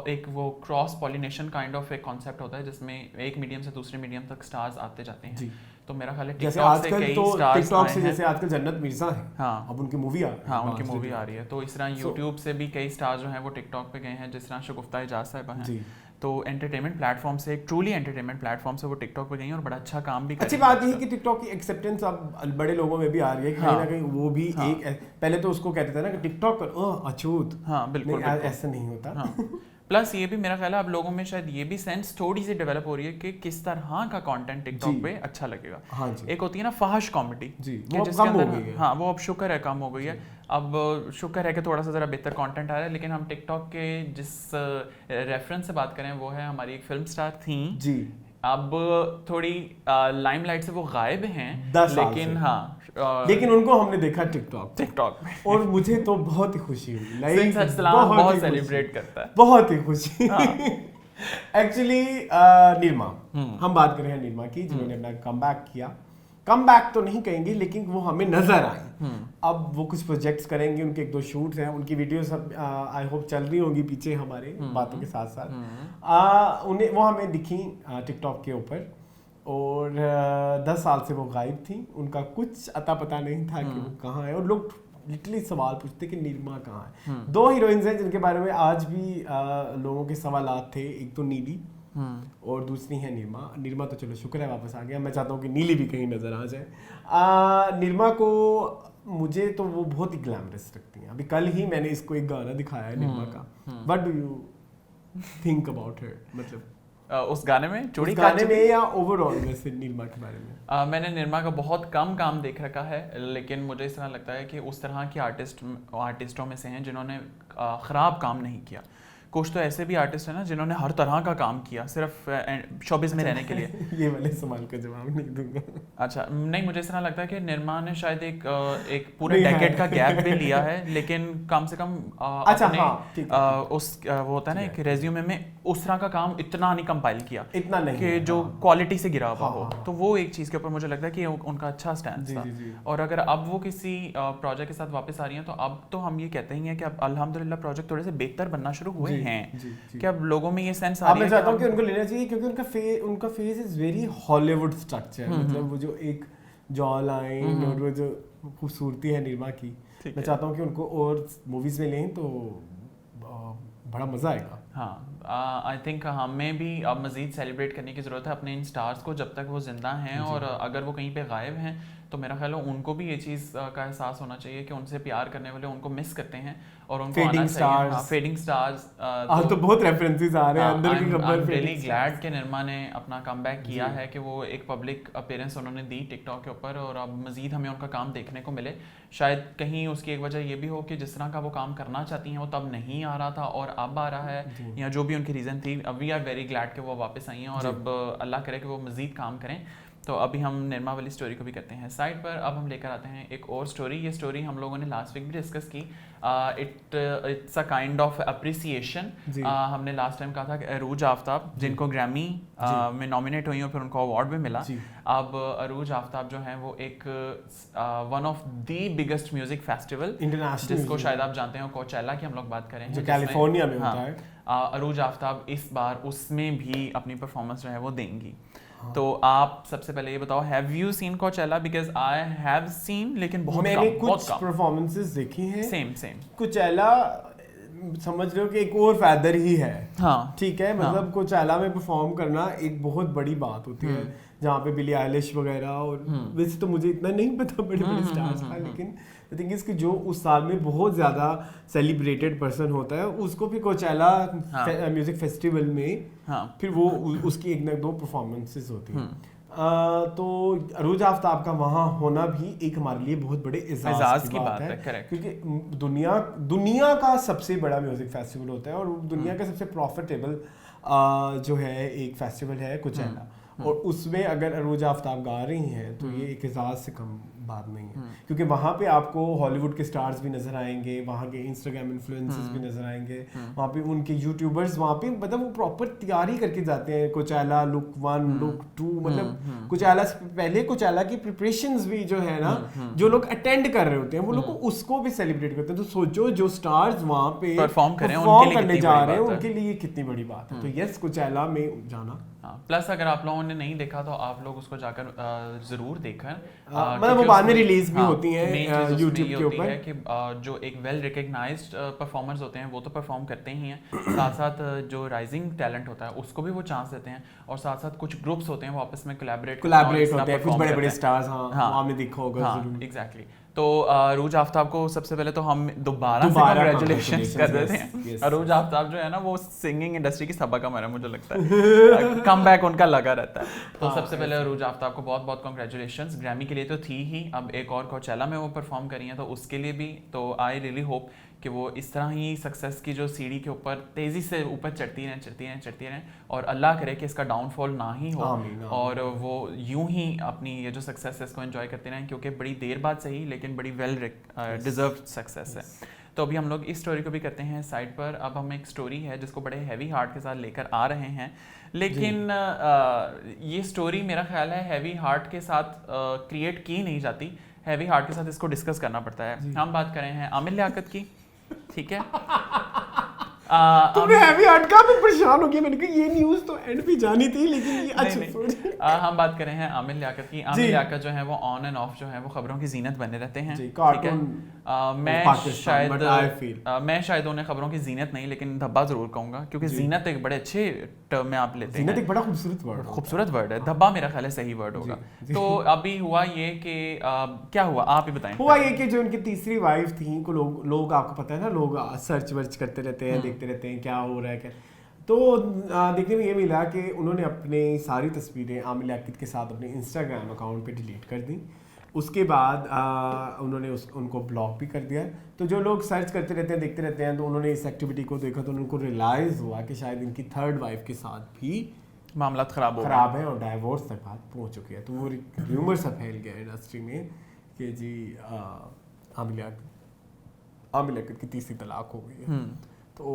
एक वो क्रॉस पॉलिनेशन काइंड ऑफ एक कॉन्सेप्ट होता है जिसमें एक मीडियम से दूसरे मीडियम तक स्टार्स आते जाते हैं। तो मेरा ख्याल है टिकटॉक से कई स्टार्स टिकटॉक से जैसे आजकल जन्नत मिर्जा है, हाँ अब उनकी मूवी उनकी मूवी आ रही है, तो इस तरह यूट्यूब से भी कई स्टार्स जो हैं वो टिकटॉक पे गए हैं, जिस तरह शगुफ्ता एजाज साहिबा हैं। तो एंटरटेनमेंट प्लेटफॉर्म से, एक ट्रूली एंटरटेनमेंट प्लेटफॉर्म से वो टिकटॉक पे गई हैं और बड़ा अच्छा काम भी कर रही हैं। अच्छी बात यही कि टिकटॉक की एक्सेप्टेंस अब बड़े लोगों में भी आ रही है, कहीं ना कहीं वो भी एक, पहले तो उसको कहते थे ना कि टिकटॉक कर अछूत, हाँ बिल्कुल ऐसा नहीं होता। प्लस ये भी मेरा ख्याल है अब लोगों में शायद ये भी सेंस थोड़ी सी डेवलप हो रही है कि किस तरह का कंटेंट टिकटॉक पे अच्छा लगेगा। हाँ जी। एक होती है ना फहाश कॉमेडी, वो कम हो गई है। हाँ वो अब शुक्र है कम हो गई है। अब शुक्र है कि थोड़ा सा ज़रा बेहतर कंटेंट आ रहा है, लेकिन हम टिकटॉक के जिस रेफरेंस से बात करें वो है हमारी एक फिल्म स्टार थी जी, अब थोड़ी लाइमलाइट से वो गायब हैं, लेकिन लेकिन उनको हमने देखा टिकटॉक में और मुझे तो बहुत ही खुशी हुई। बहुत सेलिब्रेट करता है, बहुत ही खुशी। एक्चुअली निरमा, हम बात कर रहे हैं निरमा की, जिन्होंने अपना कमबैक किया। कमबैक तो नहीं कहेंगे, लेकिन वो हमें नजर आई। अब वो कुछ प्रोजेक्ट्स करेंगे, उनके 1-2 शूट्स हैं, उनकी वीडियोस आई होप चल रही होंगी पीछे हमारे बातों के साथ साथ। उन्हें वो हमें दिखी टिकटॉक के ऊपर, और 10 साल से वो गायब थी, उनका कुछ अता पता नहीं था कि वो कहाँ है, और लोग लिटरली सवाल पूछते कि निरमा कहाँ है। 2 हीरोइंस हैं जिनके बारे में आज भी लोगों के सवालात थे, एक तो नीली और दूसरी है निरमा। निरमा तो चलो शुक्र है वापस आ गया, मैं चाहता हूँ कि नीली भी कहीं नजर आ जाए। निरमा को मुझे तो वो बहुत ही ग्लैमरस लगती हैं। अभी कल ही मैंने इसको एक गाना दिखाया है निरमा का, what do you think about her, मतलब उस गाने में चूड़ी गाने में या ओवरऑल वैसे निरमा के बारे में? मैंने निरमा का बहुत कम काम देख रखा है, लेकिन मुझे इस तरह लगता है कि उस तरह के आर्टिस्टों में से हैं जिन्होंने ख़राब काम नहीं किया। कुछ तो ऐसे भी आर्टिस्ट हैं ना जिन्होंने हर तरह का काम किया सिर्फ शोबिज़ में रहने के लिए। ये वाले सवाल का जवाब नहीं दूंगा। अच्छा, नहीं, मुझे इस तरह लगता है कि निर्मा ने शायद एक पूरे डेकेड का गैप भी लिया है, लेकिन कम से कम वो होता है ना एक रेज्यूमे में उस तरह का काम इतना नहीं कंपाइल किया, इतना नहीं कि जो क्वालिटी से गिरा हुआ हो। तो वो एक चीज़ के ऊपर मुझे लगता है कि उनका अच्छा स्टैंड था। और अगर अब वो किसी प्रोजेक्ट के साथ वापस आ रही हैं तो अब तो हम ये कहते ही हैं कि अब अल्हम्दुलिल्लाह प्रोजेक्ट थोड़े से बेहतर बनना शुरू हुए हैं, कि अब लोगों में ये सेंस आ रही है। मैं चाहता हूं कि उनको लेना चाहिए, क्योंकि उनका face is very Hollywood structure, मतलब वो जो एक जॉ लाइन और वो जो खूबसूरती है निरमा की, मैं चाहता हूं कि उनको और मूवीज में लें तो बड़ा मजा आएगा। हाँ, आई थिंक हमें भी अब मज़ीद सेलिब्रेट करने की ज़रूरत है अपने इन स्टार्स को जब तक वो ज़िंदा हैं, और अगर वो कहीं पे गायब हैं तो मेरा ख्याल है उनको भी ये चीज़ का एहसास होना चाहिए कि उनसे प्यार करने वाले उनको मिस करते हैं और उनको आना चाहिए। फेडिंग स्टार्स तो बहुत रेफरेंसेस आ रहे हैं अंदर की खबर। आई एम रियली ग्लैड कि निरमा ने अपना कमबैक किया है, कि वो एक पब्लिक अपीयरेंस उन्होंने दी टिकटॉक के ऊपर, और अब मज़ीद हमें उनका काम देखने को मिले। शायद कहीं उसकी एक वजह ये भी हो कि जिस तरह का वो काम करना चाहती हैं वो तब नहीं आ रहा था और अब आ रहा है, या जो भी उनकी रीज़न थी। अब वी आर वेरी ग्लैड कि वो वापस आई हैं, और अब अल्लाह करे कि वो मज़ीद काम करें। तो अभी हम निरमा वाली स्टोरी को भी करते हैं साइड पर। अब हम लेकर आते हैं एक और स्टोरी। ये स्टोरी हम लोगों ने लास्ट वीक भी डिस्कस की। It's a kind of appreciation. हमने लास्ट टाइम कहा था कि अरूज आफ्ताब, जिनको ग्रैमी में नॉमिनेट हुई और फिर उनको अवार्ड भी मिला। अब अरूज आफ्ताब जो हैं वो एक one of the biggest music festival international, जिसको शायद आप जानते हैं, कोचेला की हम लोग बात करें, जो कैलिफोर्निया में होता है। अरूज आफ्ताब इस बार उसमें भी अपनी परफॉर्मेंस जो है वो देंगी। तो आप सबसे पहले ये बताओ, have you seen कोचेला? Because I have seen, लेकिन मैंने कुछ परफॉर्मेंसेस देखी हैं। सेम कोचेला समझ रहे हो कि एक और फैदर ही है। हाँ, ठीक है, मतलब कोचेला में परफॉर्म करना एक बहुत बड़ी बात होती है, जहाँ पे बिली आइलिश वगैरह, और वैसे तो मुझे इतना नहीं पता बड़े बड़े स्टार्स का, लेकिन आई थिंक इसकी जो उस साल में बहुत ज़्यादा सेलिब्रेटेड पर्सन होता है, उसको भी कोचेला म्यूजिक फेस्टिवल में फिर वो उसकी 1 न 2 परफॉर्मेंसेस होती हैं। तो अरूज आफ्ताब का वहाँ होना भी एक हमारे लिए बहुत बड़े एजाज़ की बात है, क्योंकि दुनिया का सबसे बड़ा म्यूजिक फेस्टिवल होता है, और दुनिया का सबसे प्रॉफिटेबल जो है एक फेस्टिवल है कोचेला, और उसमें अगर अरूज आफ्ताब गा रही हैं तो ये एक एजाज़ से कम बात नहीं है, क्योंकि वहाँ पे आपको हॉलीवुड के स्टार्स भी नजर आएंगे, वहाँ के इंस्टाग्राम इन्फ्लुएंसर्स भी नजर आएंगे, वहाँ पे उनके यूट्यूबर्स वहाँ पे मतलब वो प्रॉपर तैयारी करके जाते हैं, कोचेला लुक 1 लुक 2, मतलब कोचेला से पहले कोचेला की प्रिपरेशंस भी जो है ना, जो लोग अटेंड कर रहे होते हैं वो लोग उसको भी सेलिब्रेट करते हैं। तो सोचो जो स्टार्स वहाँ पे परफॉर्म करने जा रहे हैं उनके लिए कितनी बड़ी बात है। तो यस, कोचेला में जाना। प्लस अगर आप लोगों ने नहीं देखा तो आप लोग उसको जाकर जरूर देखें, मतलब वो बाद में रिलीज भी होती हैं यूट्यूब के ऊपर। है कि जो एक वेल रिकग्नाइज्ड परफॉर्मर्स होते हैं वो तो परफॉर्म करते ही हैं, साथ साथ जो राइजिंग टैलेंट होता है उसको भी वो चांस देते हैं, और साथ साथ कुछ ग्रुप्स होते हैं वो आपस में कोलैबोरेट होते हैं, कुछ बड़े बड़े स्टार्स। हाँ, आपने देखा होगा जरूर। एग्जैक्टली। तो अरूज आफ्ताब को सबसे पहले तो हम दोबारा से कांग्रेचुलेशन कर देते हैं। अरूज आफ्ताब जो है ना वो सिंगिंग इंडस्ट्री की सबक कमर है, मुझे लगता है कम बैक उनका लगा रहता है। तो सबसे पहले अरूज आफ्ताब को बहुत बहुत कांग्रेचुलेशंस। ग्रैमी के लिए तो थी ही, अब एक और कोचेला में वो परफॉर्म करी हैं तो उसके लिए भी। तो आई रियली होप कि वो इस तरह ही सक्सेस की जो सीढ़ी के ऊपर तेज़ी से ऊपर चढ़ती रहें और अल्लाह करे कि इसका डाउनफॉल ना ही हो, और वो यूं ही अपनी ये जो सक्सेस है इसको एंजॉय करते रहें, क्योंकि बड़ी देर बाद सही लेकिन बड़ी वेल डिजर्व्ड सक्सेस है। तो अभी हम लोग इस स्टोरी को भी करते हैं साइड पर। अब हम एक स्टोरी है जिसको बड़े हैवी हार्ट के साथ लेकर आ रहे हैं, लेकिन ये स्टोरी मेरा ख्याल है हैवी हार्ट के साथ क्रिएट की नहीं जाती, हैवी हार्ट के साथ इसको डिस्कस करना पड़ता है। हम बात कर रहे हैं आमिर लियाकत की, ठीक है। तुमने हैवी हार्ट का भी परेशान हो गया, मैंने कहा ये न्यूज़ तो एंड पे जानी थी, लेकिन ये अच्छा हम बात कर रहे हैं आमिर लियाकत की। आमिर लियाकत जो है वो ऑन एंड ऑफ जो है वो खबरों की जीनत बने रहते हैं, ठीक है। मैं शायद उन्हें खबरों की जीनत नहीं लेकिन धब्बा जरूर कहूंगा, क्योंकि जीनत एक बड़े अच्छे टर्म में आप लेते हैं। जीनत एक बड़ा खूबसूरत वर्ड है, धब्बा मेरा ख्याल है सही वर्ड होगा। तो अभी हुआ ये कि क्या हुआ आप ही बताएं। हुआ ये कि जो उनकी तीसरी वाइफ थी को लोग आपको पता है ना, लोग सर्च वर्च करते रहते हैं, देखते रहते हैं क्या हो रहा है क्या। तो देखने में ये मिला कि उन्होंने अपनी सारी तस्वीरें आमिर लियाकत के साथ अपने इंस्टाग्राम अकाउंट पे डिलीट कर दी। उसके बाद उन्होंने उनको ब्लॉक भी कर दिया। तो जो लोग सर्च करते रहते हैं, देखते रहते हैं, तो उन्होंने इस एक्टिविटी को देखा तो उनको रियलाइज़ हुआ कि शायद इनकी थर्ड वाइफ के साथ भी मामला ख़राब है और डाइवोर्स तक बात पहुँच चुकी है। तो वो र्यूमर सा फैल गया इंडस्ट्री में कि जी आमिर लियाकत की तीसरी तलाक हो गई है। तो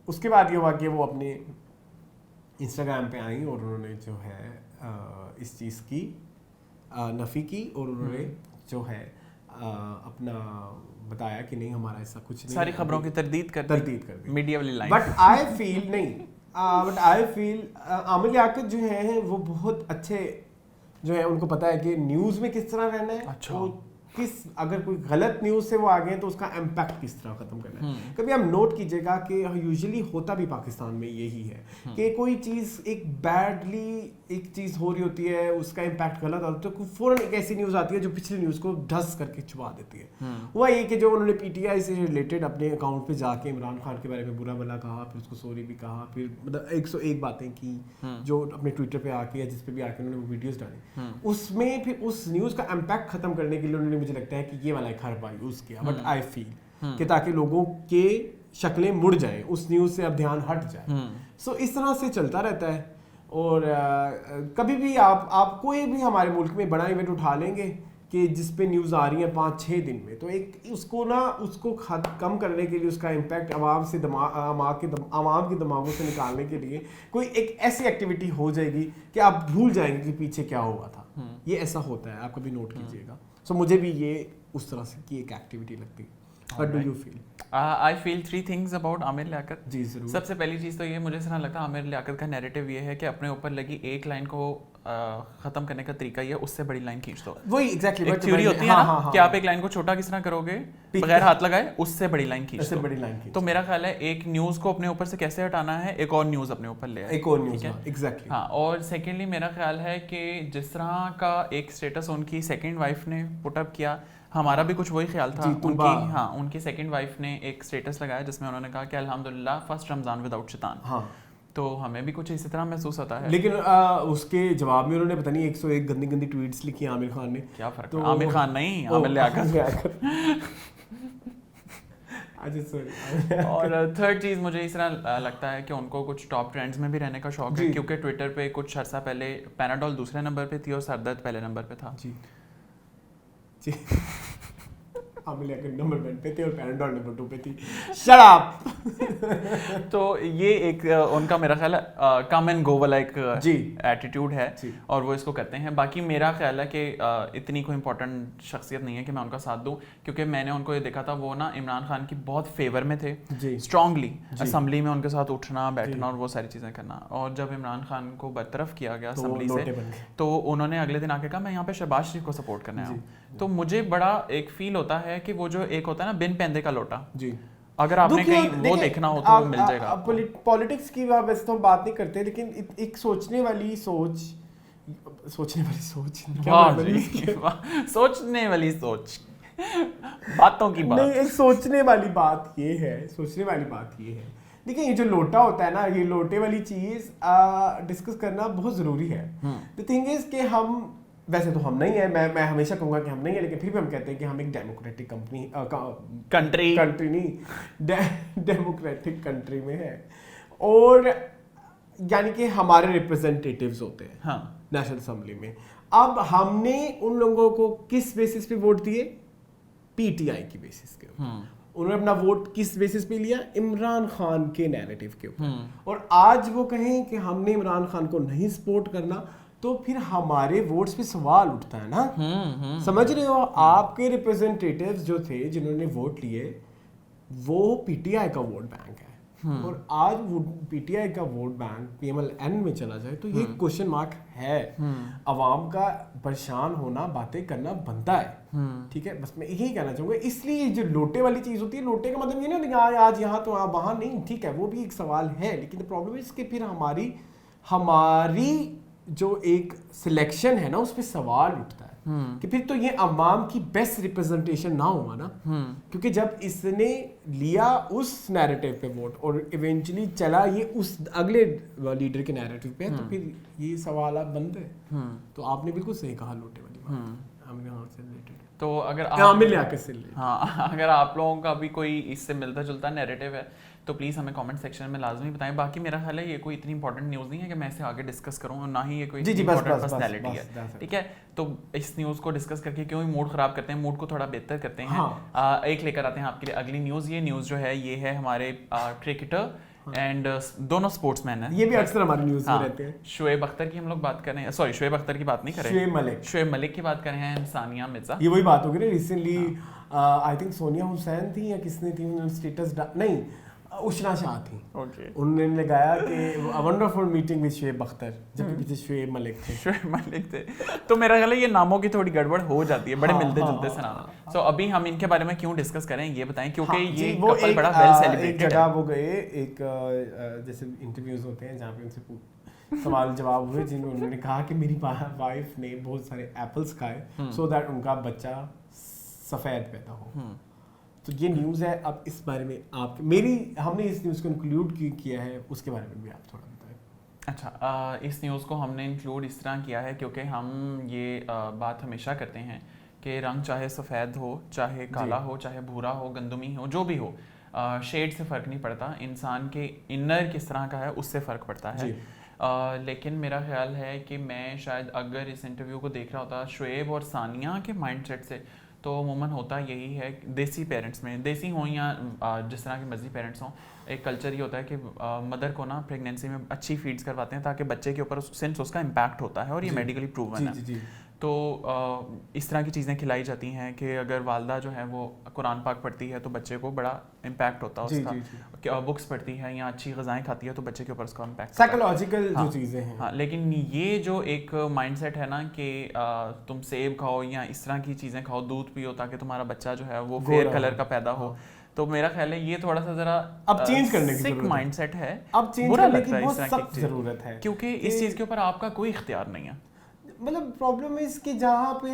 उसके बाद ये हुआ कि वो अपने इंस्टाग्राम पे आई और उन्होंने जो है इस चीज़ की नफ़ी की, और उन्होंने जो है अपना बताया कि नहीं हमारा ऐसा कुछ नहीं, सारी खबरों की तरदीद कर दी मीडिया वाली लाइन। But I feel Aamir Liaquat जो है वो बहुत अच्छे जो है, उनको पता है कि न्यूज़ में किस तरह रहना है। अच्छा। अगर कोई गलत न्यूज़ से वो आ गए तो उसका इम्पैक्ट किस तरह ख़त्म करना है। कभी आप नोट कीजिएगा कि यूजुअली होता भी पाकिस्तान में यही है कि कोई चीज़ एक बैडली एक चीज़ हो रही होती है, उसका इम्पैक्ट गलत आता है तो फ़ौरन एक ऐसी न्यूज़ आती है जो पिछली न्यूज़ को ढस करके छुपा देती है। हुआ ये कि जो उन्होंने PTI से रिलेटेड अपने अकाउंट पे जाके इमरान खान के बारे में बुरा भला कहा, फिर उसको सॉरी भी कहा, फिर मतलब 101 बातें की जो अपने ट्विटर पे आके या जिस पे भी आके उन्होंने वो वीडियोस डाली, उसमें फिर उस न्यूज़ का इम्पैक्ट ख़त्म करने के लिए उन्होंने मुझे लगता है कि ये वाला एक हरबा यूज़ किया। बट आई फील कि ताकि लोगों के शक्लें मुड़ जाएं, उस न्यूज़ से अब ध्यान हट जाए। सो इस तरह से चलता रहता है। और कभी भी आप कोई भी हमारे मुल्क में बड़ा इवेंट उठा लेंगे कि जिस पे न्यूज़ आ रही है 5-6 दिन में, तो एक उसको कम करने के लिए, उसका इम्पैक्ट आवाम के दिमागों से निकालने के लिए कोई एक ऐसी एक्टिविटी हो जाएगी कि आप भूल जाएंगे कि पीछे क्या हुआ था। ये ऐसा होता है, आप कभी नोट कीजिएगा। सो मुझे भी ये उस तरह से की एक एक्टिविटी लगती है। What do you feel? I feel 3 things about Aamir Liaquat. जी जरूर। सबसे पहली चीज़ तो ये मुझे ऐसा लगता है आमिर लियाकत का नैरेटिव ये है कि अपने ऊपर लगी एक लाइन को खत्म करने का तरीका ये उससे बड़ी लाइन खींच दो। वही एग्जैक्टली एक थ्योरी होती है ना कि आप एक लाइन को छोटा किस तरह करोगे बगैर हाथ लगाए, उससे बड़ी लाइन खींच दो। तो मेरा ख्याल है एक न्यूज़ को अपने ऊपर से कैसे हटाना है, एक और न्यूज़ अपने ऊपर ले आए, एक और न्यूज़। एग्जैक्टली। हाँ, और सेकेंडली मेरा ख्याल है कि जिस तरह का एक स्टेटस उनकी सेकेंड वाइफ ने पुटअप किया, हमारा भी कुछ वही ख्याल था। उनकी सेकंड वाइफ ने एक स्टेटस लगाया जिसमें उन्होंने कहा कि अल्हम्दुलिल्लाह फर्स्ट रमज़ान विदाउट शैतान। हाँ, तो हमें भी कुछ इसी तरह महसूस होता है। लेकिन उसके जवाब में उन्होंने पता नहीं 101 गंदी ट्वीट्स लिखी आमिर खान ने। क्या फर्क है? आमिर खान नहीं, आमिर लियाकत। और थर्ड चीज़ मुझे इस तरह लगता है कि उनको कुछ टॉप ट्रेंड्स में भी रहने का शौक है, क्योंकि ट्विटर पे कुछ अर्सा पहले पैनाडोल दूसरे नंबर पे थी और सरदर्द पहले नंबर पे था। जी आमिर लियाकत नंबर 1 पे थे और पैराडॉल नंबर 2 पे थी। Shut up. तो ये एक उनका मेरा ख्याल है कम एंड गो वाला एक एटीट्यूड है और वो इसको करते हैं। बाकी मेरा ख्याल है कि इतनी कोई इंपॉर्टेंट शख्सियत नहीं है कि मैं उनका साथ दूं, क्योंकि मैंने उनको ये देखा था वो ना इमरान खान की बहुत फेवर में थे स्ट्रांगली, असेंबली में उनके साथ उठना बैठना और वो सारी चीज़ें करना। और जब इमरान खान को बरतरफ किया गया असेंबली से तो उन्होंने अगले दिन आके कहा मैं यहाँ पे शहबाज शरीफ को सपोर्ट करने आया हूँ। तो मुझे बड़ा एक फील होता है कि वो जो एक होता है ना बिन पैंदे का लोटा, जी अगर आपने कहीं वो देखना हो तो वो मिल जाएगा। पॉलिटिक्स की वैसे तो हम बात नहीं करते, लेकिन एक सोचने वाली सोच बातों की बात नहीं, एक सोचने वाली बात ये है। देखिए ये जो लोटा होता है ना, ये लोटे वाली चीज डिस्कस करना बहुत जरूरी है। द थिंग इज कि हम वैसे तो हम नहीं है, मैं हमेशा कहूँगा कि हम नहीं है, लेकिन फिर भी हम कहते हैं कि हम एक डेमोक्रेटिक कंट्री नहीं डेमोक्रेटिक कंट्री में है, और यानी कि हमारे रिप्रेजेंटेटिव्स होते हैं नेशनल असेंबली में। अब हमने उन लोगों को किस बेसिस पे वोट दिए? पीटीआई की बेसिस के ऊपर। उन्होंने अपना वोट किस बेसिस पे लिया? इमरान खान के नैरेटिव के ऊपर। और आज वो कहें कि हमने इमरान खान को नहीं सपोर्ट करना, तो फिर हमारे वोट्स पे सवाल उठता है ना। समझ रहे हो? आपके रिप्रेजेंटेटिव्स जो थे जिन्होंने वोट लिए वो पीटीआई का वोट बैंक है, और आज वो पीटीआई का वोट बैंक पीएमएल-एन में चला जाए तो ये क्वेश्चन मार्क है। अवाम का परेशान होना, बातें करना बनता है, ठीक है। बस मैं यही कहना चाहूँगा। इसलिए जो लोटे वाली चीज़ होती है, लोटे का मतलब ये नहीं आज यहाँ तो वहाँ नहीं, ठीक है, वो भी एक सवाल है, लेकिन प्रॉब्लम है इसके फिर हमारी जो एक सिलेक्शन है ना उस पर सवाल उठता है कि फिर तो ये अवाम की बेस्ट रिप्रेजेंटेशन ना हुआ ना, क्योंकि जब इसने लिया उस नैरेटिव पे वोट और इवेंचुअली चला ये उस अगले लीडर के नैरेटिव पे, तो फिर ये सवाल आप बनते हैं। तो आपने बिल्कुल सही कहा लोटे वाली बात, हमने वहाँ से रिलेटेड। तो अगर अगर आप लोगों का भी कोई इससे मिलता जुलता नैरेटिव है तो प्लीज़ हमें कमेंट सेक्शन में लाजमी बताएं। बाकी मेरा ख्याल है ये कोई इतनी इंपॉर्टेंट न्यूज़ नहीं है कि मैं इसे आगे डिस्कस करूँ, और ना ही ये कोई इंपॉर्टेंट पर्सनैलिटी है, ठीक है। तो इस न्यूज़ को डिस्कस करके क्यों ही मूड ख़राब करते हैं, मूड को थोड़ा बेहतर करते हैं। एक लेकर आते हैं आपके लिए अगली न्यूज़। ये न्यूज़ जो है ये है हमारे क्रिकेटर एंड दोनों स्पोर्ट्समैन हैं, ये भी अक्सर हमारी न्यूज़ में रहते हैं। शोएब अख्तर की हम लोग बात कर रहे हैं, सॉरी शोएब अख्तर की बात नहीं कर रहे हैं, शोएब मलिक की बात कर रहे हैं, सानिया मिर्जा। ये वही बात होगी ना, recently I think Sonia Hussain थी या किसने थी, उन्होंने स्टेटस नहीं उशना शाह थी, उन्होंने लगाया कि a wonderful meeting with Shoaib Akhtar, जबकि पीछे शोएब मलिक थे। तो मेरा ख्याल है ये नामों की थोड़ी गड़बड़ हो जाती है, बड़े मिलते जुलते से नाम। सो अभी हम इनके बारे में क्यों डिस्कस करें ये बताएं, क्योंकि ये कपल बड़ा वेल सेलिब्रेटेड है। जगह वो गए, एक जैसे इंटरव्यूज होते हैं जहाँ पे उनसे सवाल जवाब हुए, जिन्होंने उन्होंने कहा कि मेरी वाइफ ने बहुत सारे एप्पल्स खाए सो दैट उनका बच्चा सफ़ेद पैदा हो। तो ये न्यूज़ है। अब इस बारे में हमने इस न्यूज़ को इंक्लूड किया है, उसके बारे में भी आप थोड़ा बताएं। अच्छा, इस न्यूज़ को हमने इंक्लूड इस तरह किया है क्योंकि हम ये बात हमेशा करते हैं कि रंग चाहे सफ़ेद हो, चाहे काला हो, चाहे भूरा हो, गंदमी हो, जो भी हो, शेड से फ़र्क नहीं पड़ता, इंसान के इनर किस तरह का है उससे फ़र्क पड़ता है। लेकिन मेरा ख्याल है कि मैं शायद अगर इस इंटरव्यू को देख रहा होता शोएब और सानिया के माइंडसेट से, तो अमूमन होता यही है देसी पेरेंट्स में, देसी हों या जिस तरह के मर्जी पेरेंट्स हों, एक कल्चर ये होता है कि मदर को ना प्रेगनेंसी में अच्छी फीड्स करवाते हैं ताकि बच्चे के ऊपर सेंस उसका इम्पैक्ट होता है, और ये मेडिकली प्रूवन है। तो इस तरह की चीज़ें खिलाई जाती हैं कि अगर वालदा जो है वो कुरान पाक पढ़ती है तो बच्चे को बड़ा इम्पैक्ट होता है उसका, बुक्स पढ़ती है या अच्छी ग़िज़ाएँ खाती है तो बच्चे के ऊपर उसका इम्पैक्ट, साइकोलॉजिकल जो चीज़ें हैं। हाँ, लेकिन ये जो एक माइंडसेट है ना कि तुम सेब खाओ या इस तरह की चीज़ें खाओ, दूध पियो ताकि तुम्हारा बच्चा जो है वो फेयर कलर का पैदा हो, तो मेरा ख्याल है ये थोड़ा सा जरा अब चेंज करने की सिक माइंडसेट है, अब चेंज करने की बहुत सख्त ज़रूरत है, क्योंकि इस चीज़ के ऊपर आपका कोई इख्तियार नहीं है। मतलब प्रॉब्लम है इसकी, जहाँ पे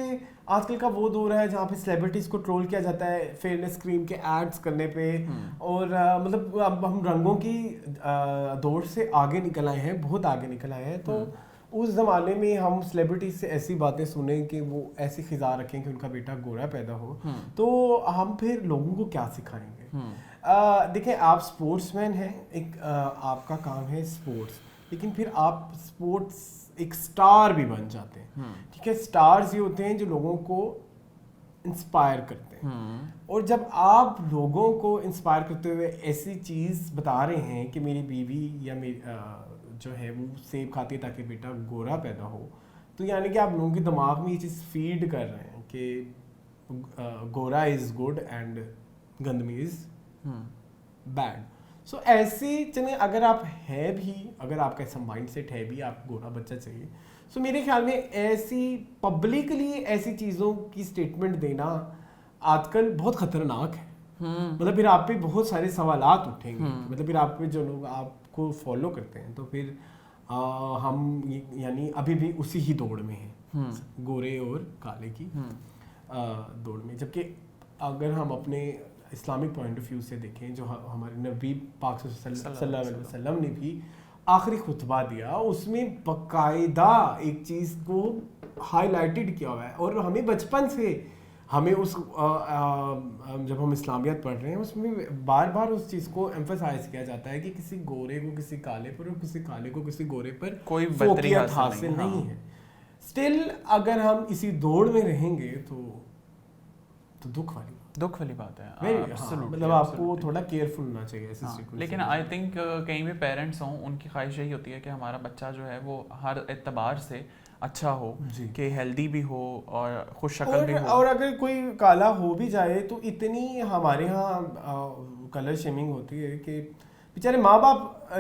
आजकल का वो दौर है जहाँ पे सेलिब्रिटीज़ को ट्रोल किया जाता है फेयरनेस क्रीम के एड्स करने पे, और मतलब अब हम रंगों की दौर से आगे निकल आए हैं, बहुत आगे निकल आए हैं। तो उस ज़माने में हम सेलिब्रिटीज़ से ऐसी बातें सुने कि वो ऐसी खिज़ा रखें कि उनका बेटा गोरा पैदा हो, तो हम फिर लोगों को क्या सिखाएंगे। देखिए, आप स्पोर्ट्समैन हैं, एक आपका काम है स्पोर्ट्स, लेकिन फिर आप स्पोर्ट्स एक स्टार भी बन जाते हैं, ठीक है। स्टार्स ये होते हैं जो लोगों को इंस्पायर करते हैं। और जब आप लोगों को इंस्पायर करते हुए ऐसी चीज़ बता रहे हैं कि मेरी बीवी या मेरी जो है वो सेब खाती है ताकि बेटा गोरा पैदा हो, तो यानी कि आप लोगों के दिमाग में ये चीज़ फीड कर रहे हैं कि गोरा इज़ गुड एंड गंदमी इज़ बैड। सो ऐसे चलिए, अगर आप है भी, अगर आपका ऐसा माइंड सेट है भी आप गोरा बच्चा चाहिए, सो मेरे ख्याल में ऐसी पब्लिकली ऐसी चीज़ों की स्टेटमेंट देना आजकल बहुत ख़तरनाक है। मतलब फिर आप पे बहुत सारे सवालात उठेंगे। मतलब फिर आप पे जो लोग आपको फॉलो करते हैं, तो फिर हम यानी अभी भी उसी ही दौड़ में हैं, गोरे और काले की दौड़ में। जबकि अगर हम अपने इस्लामिक पॉइंट ऑफ व्यू से देखें, जो हमारे नबी पाक सल्लल्लाहु अलैहि वसल्लम ने भी आखिरी खुतबा दिया, उसमें बकायदा एक चीज़ को हाईलाइटेड किया हुआ है। और हमें बचपन से हमें उस जब हम इस्लामियत पढ़ रहे हैं उसमें बार बार उस चीज़ को एम्फसाइज किया जाता है कि किसी गोरे को किसी काले पर और किसी काले को किसी गोरे पर कोई फोकियत हासिल नहीं है। स्टिल अगर हम इसी दौड़ में रहेंगे तो दुख वाली बात है। मतलब आपको थोड़ा केयरफुल होना चाहिए ऐसे। लेकिन आई थिंक कहीं भी पेरेंट्स हों, उनकी ख्वाहिश यही होती है कि हमारा बच्चा जो है वो हर एतबार से अच्छा हो, कि हेल्दी भी हो और खुश शक्ल भी हो। और अगर कोई काला हो भी जाए तो इतनी हमारे यहाँ कलर शेमिंग होती है कि बेचारे माँ बाप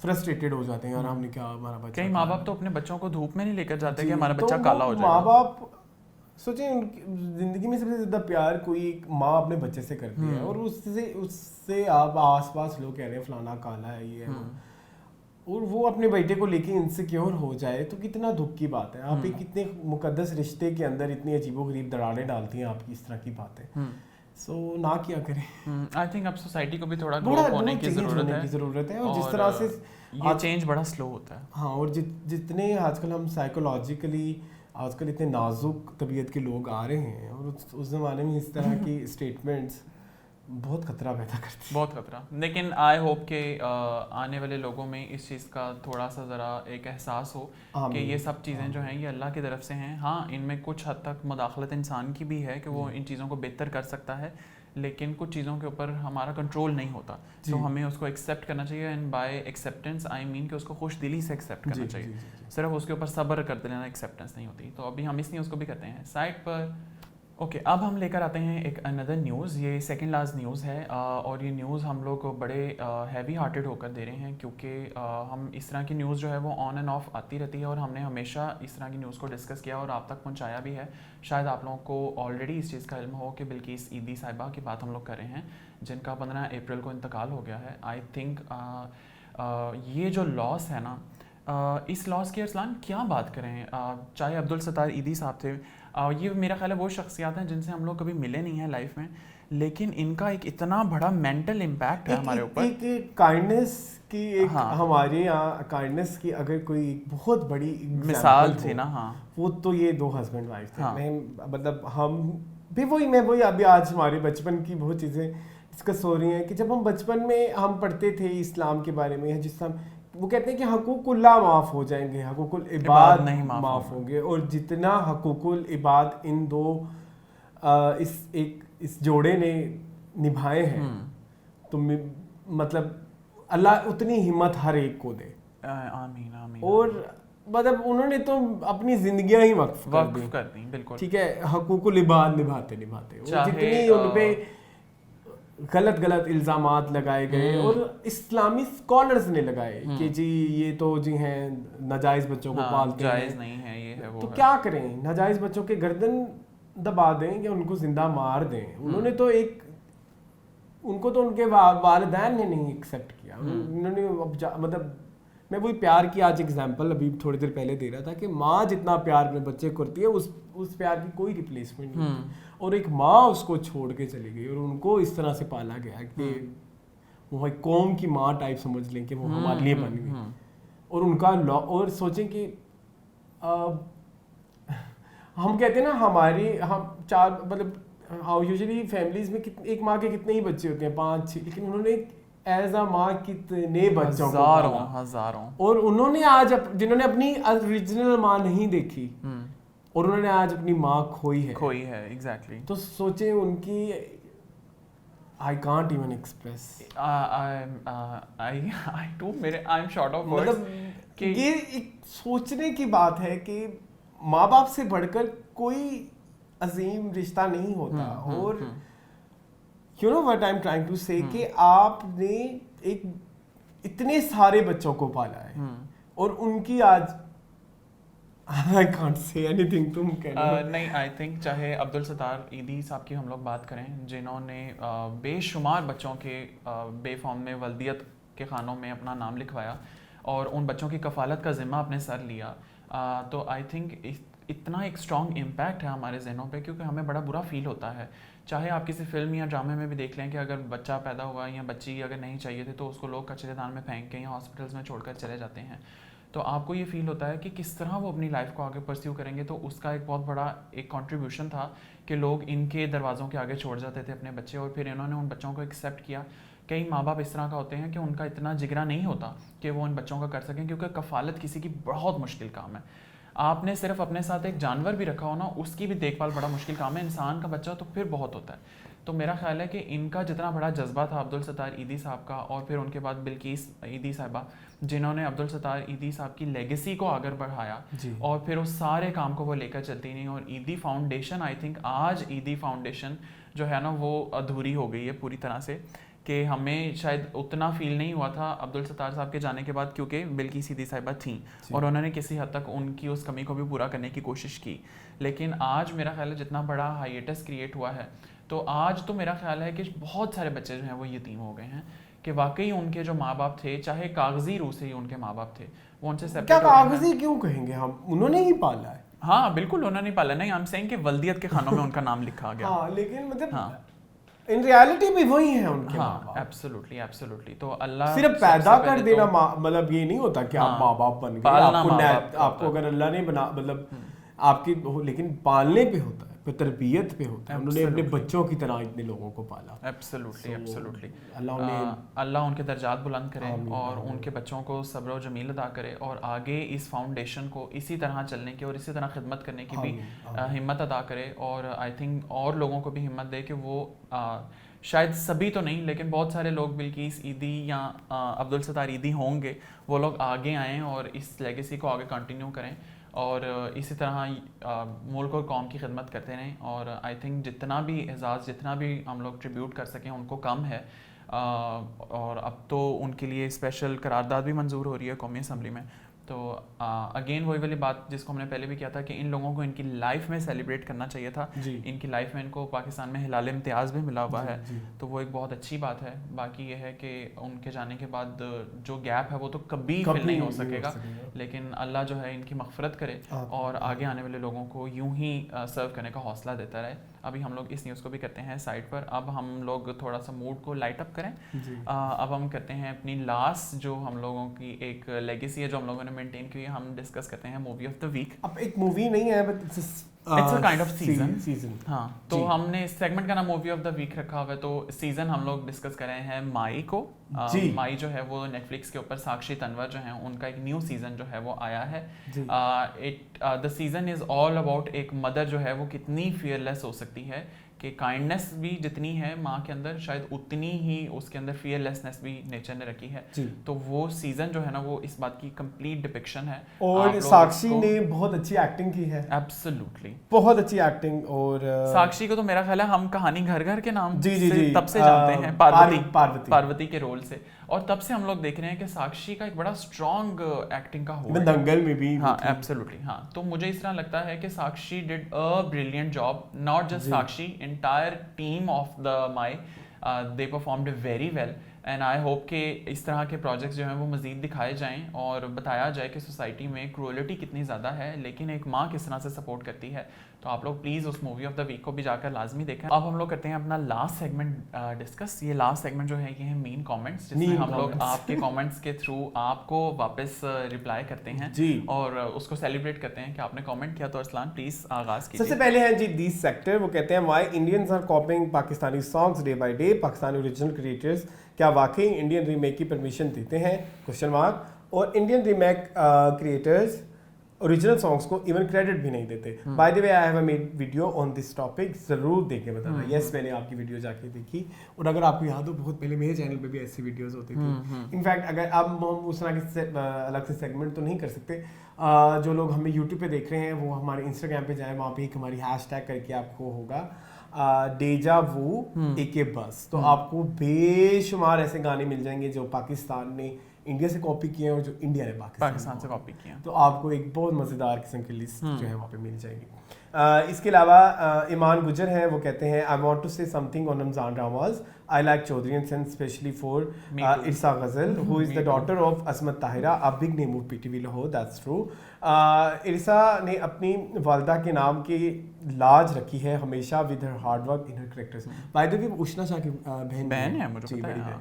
फ्रस्ट्रेटेड हो जाते हैं। और हमने क्या, हमारा बच्चा, कई माँ बाप तो अपने बच्चों को धूप में नहीं लेकर जाते कि हमारा बच्चा काला हो जाए। माँ बाप सोचें, जिंदगी में सबसे ज्यादा प्यार कोई माँ अपने बच्चे से करती है, और उससे आप आसपास लोग कह रहे हैं फलाना काला है, ये है, और वो अपने बेटे को लेके इनसिक्योर हो जाए तो कितना दुख की बात है। आप एक कितने मुकद्दस रिश्ते के अंदर इतनी अजीबोगरीब दरारें डालती हैं आपकी इस तरह की बातें। सो ना किया करें। आई थिंक अब सोसाइटी को भी थोड़ा ग्रो होने की ज़रूरत है। और जिस तरह से ये चेंज बड़ा स्लो होता है। हाँ, और जितने आजकल हम साइकोलॉजिकली आजकल इतने नाजुक तबीयत के लोग आ रहे हैं, और उस ज़माने में इस तरह की स्टेटमेंट्स बहुत खतरा पैदा करती है, बहुत खतरा। लेकिन आई होप के आने वाले लोगों में इस चीज़ का थोड़ा सा ज़रा एक एहसास हो कि ये सब चीज़ें जो हैं ये अल्लाह की तरफ से हैं। हाँ, इनमें कुछ हद तक मुदाखलत इंसान की भी है कि वो इन चीज़ों को बेहतर कर सकता है, लेकिन कुछ चीज़ों के ऊपर हमारा कंट्रोल नहीं होता, तो हमें उसको एक्सेप्ट करना चाहिए। And by acceptance I mean कि उसको खुश दिली से एक्सेप्ट करना चाहिए। सिर्फ उसके ऊपर सब्र कर लेना एक्सेप्टेंस नहीं होती। तो अभी हम इस न्यूज़ को भी करते हैं साइड पर। ओके, अब हम लेकर आते हैं एक अनदर न्यूज़। ये सेकंड लास्ट न्यूज़ है, और ये न्यूज़ हम लोग बड़े हैवी हार्टेड होकर दे रहे हैं, क्योंकि हम इस तरह की न्यूज़ जो है वो ऑन एंड ऑफ आती रहती है, और हमने हमेशा इस तरह की न्यूज़ को डिस्कस किया और आप तक पहुंचाया भी है। शायद आप लोगों को ऑलरेडी इस चीज़ का इल्म हो कि बिल्किस ईदी साहिबा की बात हम लोग कर रहे हैं, जिनका 15 अप्रैल को इंतकाल हो गया है। आई थिंक ये जो लॉस है ना, इस लॉस की अरसलान क्या बात करें। चाहे अब्दुल सत्तार ईदी साहब थे, ये मेरा ख्याल है वो शख्सियात हैं जिनसे हम लोग कभी मिले नहीं हैं लाइफ में, लेकिन इनका एक इतना बड़ा मेंटल इम्पैक्ट है हमारे ऊपर। एक काइंडनेस की, एक हमारे यहाँ काइंडनेस की अगर कोई बहुत बड़ी मिसाल थी ना, हाँ, वो तो ये दो हस्बैंड वाइफ थे। मतलब हम भी वही अभी आज हमारे बचपन की बहुत चीज़ें डिस्कस हो रही हैं कि जब हम बचपन में हम पढ़ते थे इस्लाम के बारे में, जिस हम वो कहते हैं कि हकूकुल्लाह माफ़ हो जाएंगे, हकूकुल इबाद नहीं माफ़ होंगे, और जितना हकूकुल इबाद इन दो इस जोड़े ने निभाए हैं, तो मतलब अल्लाह उतनी हिम्मत हर एक को दे। आमीन आमीन। और मतलब उन्होंने तो अपनी जिंदगियां ही वक्फ कर दी, बिल्कुल ठीक है, हकूकुल इबाद निभाते जितनी उन पे गलत इल्ज़ामात लगाए गए, और इस्लामी स्कॉलर्स ने लगाए कि जी ये तो जी हैं नाजायज़ बच्चों को पालते हैं, जायज़ नहीं है, ये है वो तो है। क्या करें, नाजायज़ बच्चों के गर्दन दबा दें या उनको जिंदा मार दें। उन्होंने तो उनको तो उनके वालिदैन ने नहीं एक्सेप्ट किया। उन्होंने मतलब मैं वही प्यार की आज एग्जांपल अभी थोड़ी देर पहले दे रहा था कि माँ जितना प्यार अपने बच्चे को करती है उस प्यार की कोई रिप्लेसमेंट नहीं है। और एक माँ उसको छोड़ के चली गई और उनको इस तरह से पाला गया कि वो एक कौम की माँ टाइप समझ लें कि वो हमारे लिए बन गई। और उनका और सोचें कि हम कहते हैं ना हम चार मतलब यूजुअली फैमिलीज में एक माँ के कितने ही बच्चे होते हैं, 5-6, लेकिन उन्होंने एज अ माँ कितने बच्चों को हजारों। और उन्होंने आज जिन्होंने अपनी ओरिजिनल माँ नहीं देखी, और उन्होंने आज अपनी माँ खोई है एग्जैक्टली। तो सोचे उनकी I can't even express I too I'm short of words। मतलब ये एक सोचने की बात है कि माँ बाप से बढ़कर कोई अजीम रिश्ता नहीं होता। और you know what I'm trying to say कि आपने एक इतने सारे बच्चों को पाला है और उनकी आज I can't say anything, तुम नहीं, आई थिंक चाहे अब्दुल सत्तार ईदी साहब की हम लोग बात करें जिन्होंने बेशुमार बच्चों के बेफॉर्म में वल्दियत के खानों में अपना नाम लिखवाया और उन बच्चों की कफालत का ज़िम्मा अपने सर लिया, तो आई थिंक इतना एक स्ट्रॉन्ग इम्पैक्ट है हमारे जहनों पे, क्योंकि हमें बड़ा बुरा फील होता है। चाहे आप किसी फिल्म या ड्रामे में भी देख लें कि अगर बच्चा पैदा हुआ या बच्ची अगर नहीं चाहिए थे तो उसको लोग कचरेदान में फेंक के या हॉस्पिटल्स में छोड़कर चले जाते हैं, तो आपको ये फील होता है कि किस तरह वो अपनी लाइफ को आगे परस्यू करेंगे। तो उसका एक बहुत बड़ा एक कंट्रीब्यूशन था कि लोग इनके दरवाज़ों के आगे छोड़ जाते थे अपने बच्चे, और फिर इन्होंने उन बच्चों को एक्सेप्ट किया। कई माँ बाप इस तरह का होते हैं कि उनका इतना जिगरा नहीं होता कि वो उन बच्चों का कर सकें, क्योंकि कफ़ालत किसी की बहुत मुश्किल काम है। आपने सिर्फ अपने साथ एक जानवर भी रखा हो ना, उसकी भी देखभाल बड़ा मुश्किल काम है। इंसान का बच्चा तो फिर बहुत होता है। तो मेरा ख्याल है कि इनका जितना बड़ा जज्बा था अब्दुल सत्तार ईदी साहब का, और फिर उनके बाद बिल्किस ईदी साहिबा जिन्होंने अब्दुल सत्तार ईदी साहब की लेगेसी को आगे बढ़ाया और फिर उस सारे काम को वो लेकर चलती नहीं। और ईदी फाउंडेशन, आई थिंक आज ईदी फाउंडेशन जो है ना वो अधूरी हो गई है पूरी तरह से, कि हमें शायद उतना फील नहीं हुआ था अब्दुल सत्तार साहब के जाने के बाद, क्योंकि बिल्किस ईदी साहिबा थी और उन्होंने किसी हद तक उनकी उस कमी को भी पूरा करने की कोशिश की। लेकिन आज मेरा ख्याल है जितना बड़ा हाइएटस क्रिएट हुआ है, तो आज तो मेरा ख्याल है कि बहुत सारे बच्चे जो हैं वो यतीम हो गए हैं, कि वाकई उनके जो माँ बाप थे, चाहे कागजी रूह से ही उनके माँ बाप थे, वो उनसे सेपरेट क्या कागजी क्यों कहेंगे हम, उन्होंने ही पाला है। हाँ बिल्कुल उन्होंने नहीं पाला, नहीं आई एम सेइंग कि वल्दियत के खानों में उनका नाम लिखा गया। हाँ लेकिन मतलब इन रियलिटी भी वही है उनके माँ बाप। Absolutely absolutely. तो अल्लाह सिर्फ पैदा कर देना मतलब ये नहीं होता कि आप माँ बाप बन गए, आपको अगर अल्लाह ने बना मतलब आपकी, लेकिन पालने पे होता है, तरबियत पे होता है। उन्होंने अपने बच्चों की तरह इतने लोगों को पाला। एब्सोल्युटली अल्लाह उनके दर्जात बुलंद करे और उनके बच्चों को सब्र और जमील अदा करे, और आगे इस फाउंडेशन को इसी तरह चलने की और इसी तरह खिदमत करने की भी हिम्मत अदा करे। और आई थिंक और लोगों को भी हिम्मत दे कि वो शायद सभी तो नहीं लेकिन बहुत सारे लोग बिल्किस ईदी या अब्दुल सत्तार ईदी होंगे, वो लोग आगे आएँ और इस लेगेसी को आगे कंटिन्यू करें और इसी तरह मुल्क और कौम की खिदमत करते रहें। और आई थिंक जितना भी एजाज़, जितना भी हम लोग ट्रिब्यूट कर सकें उनको कम है। और अब तो उनके लिए स्पेशल करारदाद भी मंजूर हो रही है कौमी असम्बली में। तो अगेन वही वाली बात जिसको हमने पहले भी किया था कि इन लोगों को इनकी लाइफ में सेलिब्रेट करना चाहिए था। इनकी लाइफ में इनको पाकिस्तान में हिलाल इम्तियाज़ भी मिला हुआ है, तो वो एक बहुत अच्छी बात है। बाकी ये है कि उनके जाने के बाद जो गैप है वो तो कभी फिल नहीं हो सकेगा, लेकिन अल्लाह जो है इनकी मग़फ़िरत करे और आगे आने वाले लोगों को यूं ही सर्व करने का हौसला देता रहे। अभी हम लोग इस न्यूज़ को भी करते हैं साइड पर। अब हम लोग थोड़ा सा मूड को लाइट अप करें। अब हम करते हैं अपनी लास्ट जो हम लोगों की एक लेगेसी है जो हम लोगों ने मेंटेन की, हम डिस्कस करते हैं मूवी ऑफ द वीक। अब एक मूवी नहीं है but it's a kind off season. हाँ तो हमने इस सेगमेंट का नाम मूवी ऑफ द वीक रखा हुआ है। तो सीजन हम लोग डिस्कस कर रहे हैं माई को। माई जो है वो नेटफ्लिक्स के ऊपर साक्षी तनवर जो है उनका एक न्यू सीजन जो है वो आया है। The season is all about एक मदर जो है वो कितनी फियरलेस हो सकती है, कि काइंडनेस भी जितनी है माँ के अंदर शायद उतनी ही उसके अंदर फियरलेसनेस भी नेचर ने रखी है। तो वो सीजन जो है ना वो इस बात की कंप्लीट डिपिक्शन है। और साक्षी ने बहुत अच्छी एक्टिंग की है। एब्सोल्युटली बहुत अच्छी एक्टिंग। और साक्षी को तो मेरा ख्याल है हम कहानी घर घर के नाम से तब से जानते हैं, पार्वती के रोल से, और तब से हम लोग देख रहे हैं कि साक्षी का एक बड़ा स्ट्रॉन्ग एक्टिंग का हो दंगल में भी। हाँ एब्सोल्युटली। हाँ तो मुझे इस तरह लगता है कि Sakshi did a brilliant job, not just Sakshi, entire team of the My they performed very well and I hope कि इस तरह के प्रोजेक्ट्स जो हैं वो मज़ीद दिखाए जाएं और बताया जाए कि सोसाइटी में क्रूअलिटी कितनी ज़्यादा है लेकिन एक माँ किस तरह से सपोर्ट करती है। तो आप लोग प्लीज़ उस मूवी ऑफ द वीक को भी जाकर लाजमी देखें। अब हम लोग करते हैं अपना लास्ट सेगमेंट डिस्कस। ये लास्ट सेगमेंट जो है ये है मीन कमेंट्स, जिसमें हम लोग आपके कमेंट्स के थ्रू आपको वापस रिप्लाई करते हैं जी, और उसको सेलिब्रेट करते हैं कि आपने कमेंट किया। तो अरसलान प्लीज़ आगाज़ कीजिए। सबसे पहले है जी दीस सेक्टर, वो कहते हैं why Indians are copying Pakistani songs day by day, Pakistani original creators क्या वाकई इंडियन रीमेक की परमिशन देते हैं? Question mark. और Indian remake creators original songs को इवन क्रेडिट भी नहीं देते। By the way I have made video on this topic, जरूर देख के बताना। यस, मैंने आपकी वीडियो जाके देखी, और अगर आपको याद हो बहुत पहले मेरे चैनल पे भी ऐसी वीडियोस होती थी। इनफैक्ट अगर अब हम उस तरह के अलग से सेगमेंट तो नहीं कर सकते, जो लोग हमें यूट्यूब पे देख रहे हैं वो हमारे इंस्टाग्राम पे जाए, वहाँ पे एक हमारी हैशटैग करके आपको होगा डेजा वू एके बस, तो आपको बेशुमार ऐसे गाने मिल जाएंगे जो पाकिस्तान ने इंडिया से कॉपी किए हैं और जो इंडिया ने पाकिस्तान से कॉपी किए हैं, तो आपको एक बहुत मज़ेदार किस्म की लिस्ट जो है वहाँ पे मिल जाएगी। इसके अलावा ईमान गुजर हैं, वो कहते हैं I want to say something on Ramzan dramas, I like Chaudhry and sons specially for Irsa Ghazal who is the daughter of Asmat Tahira, a big name of PTV Lahore, that's true. Irsa ने अपनी वालदा के नाम की लाज रखी है हमेशा with her hard work in her characters. By the way Ushna Shah की बहन है, मुझे पता है,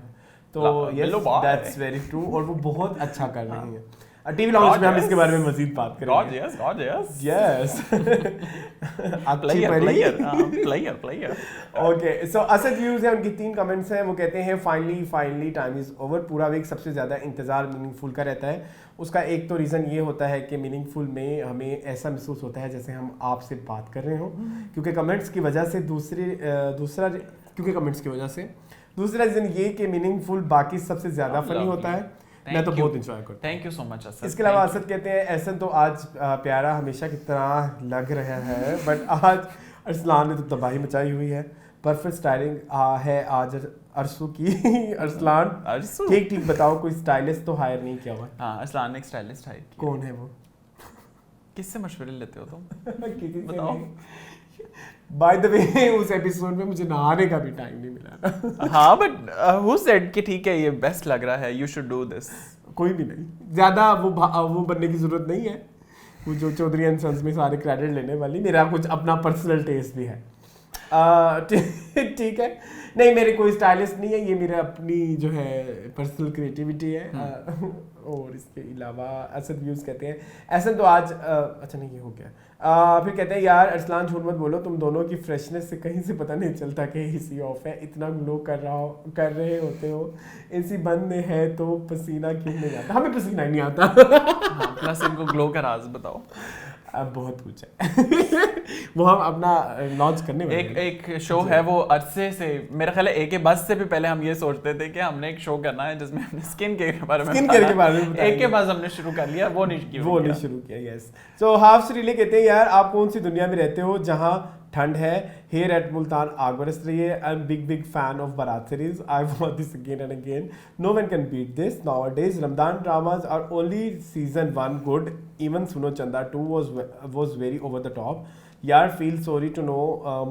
तो यस दैट्स वेरी ट्रू, और वो बहुत अच्छा कर रही हैं। टीवी लॉन्च में हम इसके बारे में मजीद बात करेंगे। Yes player. ओके, सो असद व्यूज है, उनकी 3 कमेंट्स हैं। वो कहते हैं फाइनली टाइम इज ओवर। पूरा वीक सबसे ज़्यादा इंतज़ार मीनिंगफुल का रहता है। उसका एक तो रीज़न ये होता है कि मीनिंगफुल में हमें ऐसा महसूस होता है जैसे हम आपसे बात कर रहे हों, क्योंकि कमेंट्स की वजह से दूसरा रीज़न ये कि मीनिंगफुल बाकी सबसे ज़्यादा फनी होता है। मैं तो बहुत इंजॉय करता हूँ। Thank you so much Asad. इसके अलावा असद कहते हैं एहसन तो आज प्यारा हमेशा की तरह लग रहा है, बट आज अरसलान ने तो तबाही मचाई हुई है। परफेक्ट स्टाइलिंग है आज अरसू की। अरसलान ठीक बताओ, कोई स्टाइलिस्ट तो हायर नहीं किया हुआ? हाँ, अरसलान ने एक स्टाइलिस्ट हायर किया। कौन है वो? किससे मशवरे लेते हो तुम? किसी से बताओ। बाय द वे उस एपिसोड में मुझे नहाने का भी टाइम नहीं मिला। हाँ, बट हु सेड कि ठीक है ये बेस्ट लग रहा है, यू शुड डू दिस? कोई भी नहीं, ज्यादा वो बनने की जरूरत नहीं है। वो जो चौधरी एंड सन्स में सारे क्रेडिट लेने वाली, मेरा कुछ अपना पर्सनल टेस्ट भी है। ठीक है, नहीं मेरे कोई स्टाइलिस्ट नहीं है, ये मेरा अपनी जो है पर्सनल क्रिएटिविटी है। और इसके अलावा असद व्यूज कहते हैं ऐसा तो आज अच्छा नहीं, ये हो गया। फिर कहते हैं यार अरसलान झूठ मत बोलो, तुम दोनों की फ्रेशनेस से कहीं से पता नहीं चलता कि एसी ऑफ है, इतना ग्लो कर रहे होते हो। एसी बंद है तो पसीना क्यों नहीं आता? हमें पसीना ही नहीं आता। प्लस इनको ग्लो का राज बताओ। अब बहुत कुछ है। वो हम अपना लॉन्च करने वाले एक शो है, वो अरसे से मेरा ख्याल है एक बस से भी पहले हम ये सोचते थे कि हमने एक शो करना है जिसमें हमने स्किन केयर के बारे में एक के बाद हमने शुरू कर लिया, वो नहीं शुरू किया। यस, सो हाफ श्रीले कहते हैं यार आप कौन सी दुनिया में रहते हो जहाँ ठंड है? हेयर एट मुल्तान आग बरस रही है। I am big fan of Baraat series, I watch this again and again, no one can beat this nowadays. Ramzan dramas are only season 1 good, even Suno Chanda 2 was very over the top. यार feel sorry to know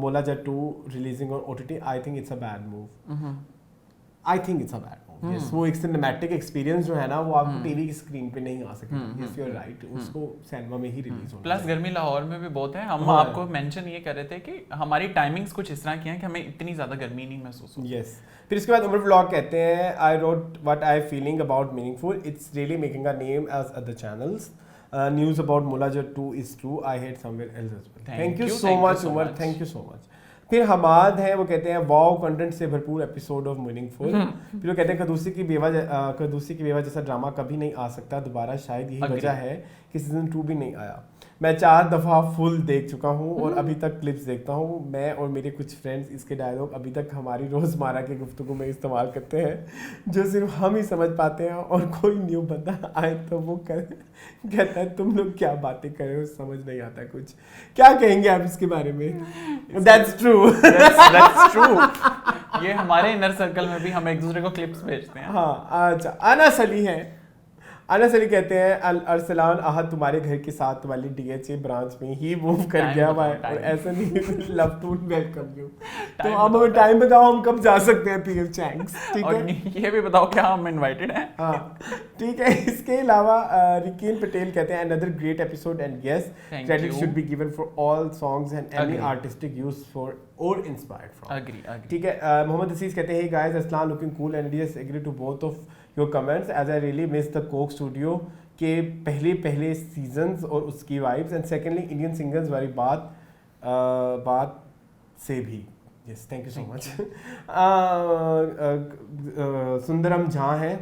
Mola Jat 2 releasing on OTT. I think it's a bad move. I think it's a bad move. Yes, वो एक सिनेमैटिक एक्सपीरियंस जो है ना वो आपको टीवी की स्क्रीन पे नहीं आ सकता। Yes, you're right. उसको सिनेमा में ही रिलीज होना। प्लस गर्मी लाहौर में भी बहुत है। हम आपको मेंशन ये कर रहे थे कि हमारी टाइमिंग्स कुछ इस तरह की हैं कि हमें इतनी ज़्यादा गर्मी नहीं महसूस होती। Yes. फिर इसके बाद उमर व्लॉग कहते हैं I wrote what I feeling about meaningful. It's really making a name as other channels. News about Mola Jat 2 is true. I heard somewhere else as well. Thank you so much, Umar. Thank you so much. फिर हमाद है, वो कहते हैं वाओ कंटेंट से भरपूर एपिसोड ऑफ मीनिंगफुल। फिर वो कहते हैं कदूसी की बेवा जैसा ड्रामा कभी नहीं आ सकता दोबारा, शायद यही वजह है कि सीजन 2 भी नहीं आया। मैं 4 दफ़ा फुल देख चुका हूँ और अभी तक क्लिप्स देखता हूँ। मैं और मेरे कुछ फ्रेंड्स इसके डायलॉग अभी तक हमारी रोज़मर्रा की गुफ्तगू में इस्तेमाल करते हैं जो सिर्फ हम ही समझ पाते हैं, और कोई न्यू बंदा आए तो वो कहता है तुम लोग क्या बातें कर रहे हो, समझ नहीं आता कुछ। क्या कहेंगे आप इसके बारे में? That's true. That's true. ये हमारे इनर सर्कल में भी हम एक दूसरे को क्लिप्स भेजते हैं। हाँ, अच्छा। अनस अली है, अनस अली कहते हैं अरसलान आहद तुम्हारे घर के साथ वाली DHA ब्रांच में ही मूव कर गया हुआ है और ऐसा नहीं लव टू वेलकम यू। तो अब हमें टाइम बताओ हम कब जा सकते हैं PF चैंक्स, ठीक है? ये भी बताओ क्या हम इनवाइटेड हैं? हाँ, ठीक है। इसके अलावा रिकीन पटेल कहते हैं another great episode and yes credit should be given for all songs and any artistic use for और इंस्पायर्ड फ्रॉम। एग्री। ठीक है। मोहम्मद असीस कहते हैं guys Arsalan looking cool and yes agree to both of your comments as I really miss the Coke Studio के पहले सीजन्स और उसकी vibes and secondly Indian singers वाली बात से भी। Yes, thank you so much. Sundaram जहाँ है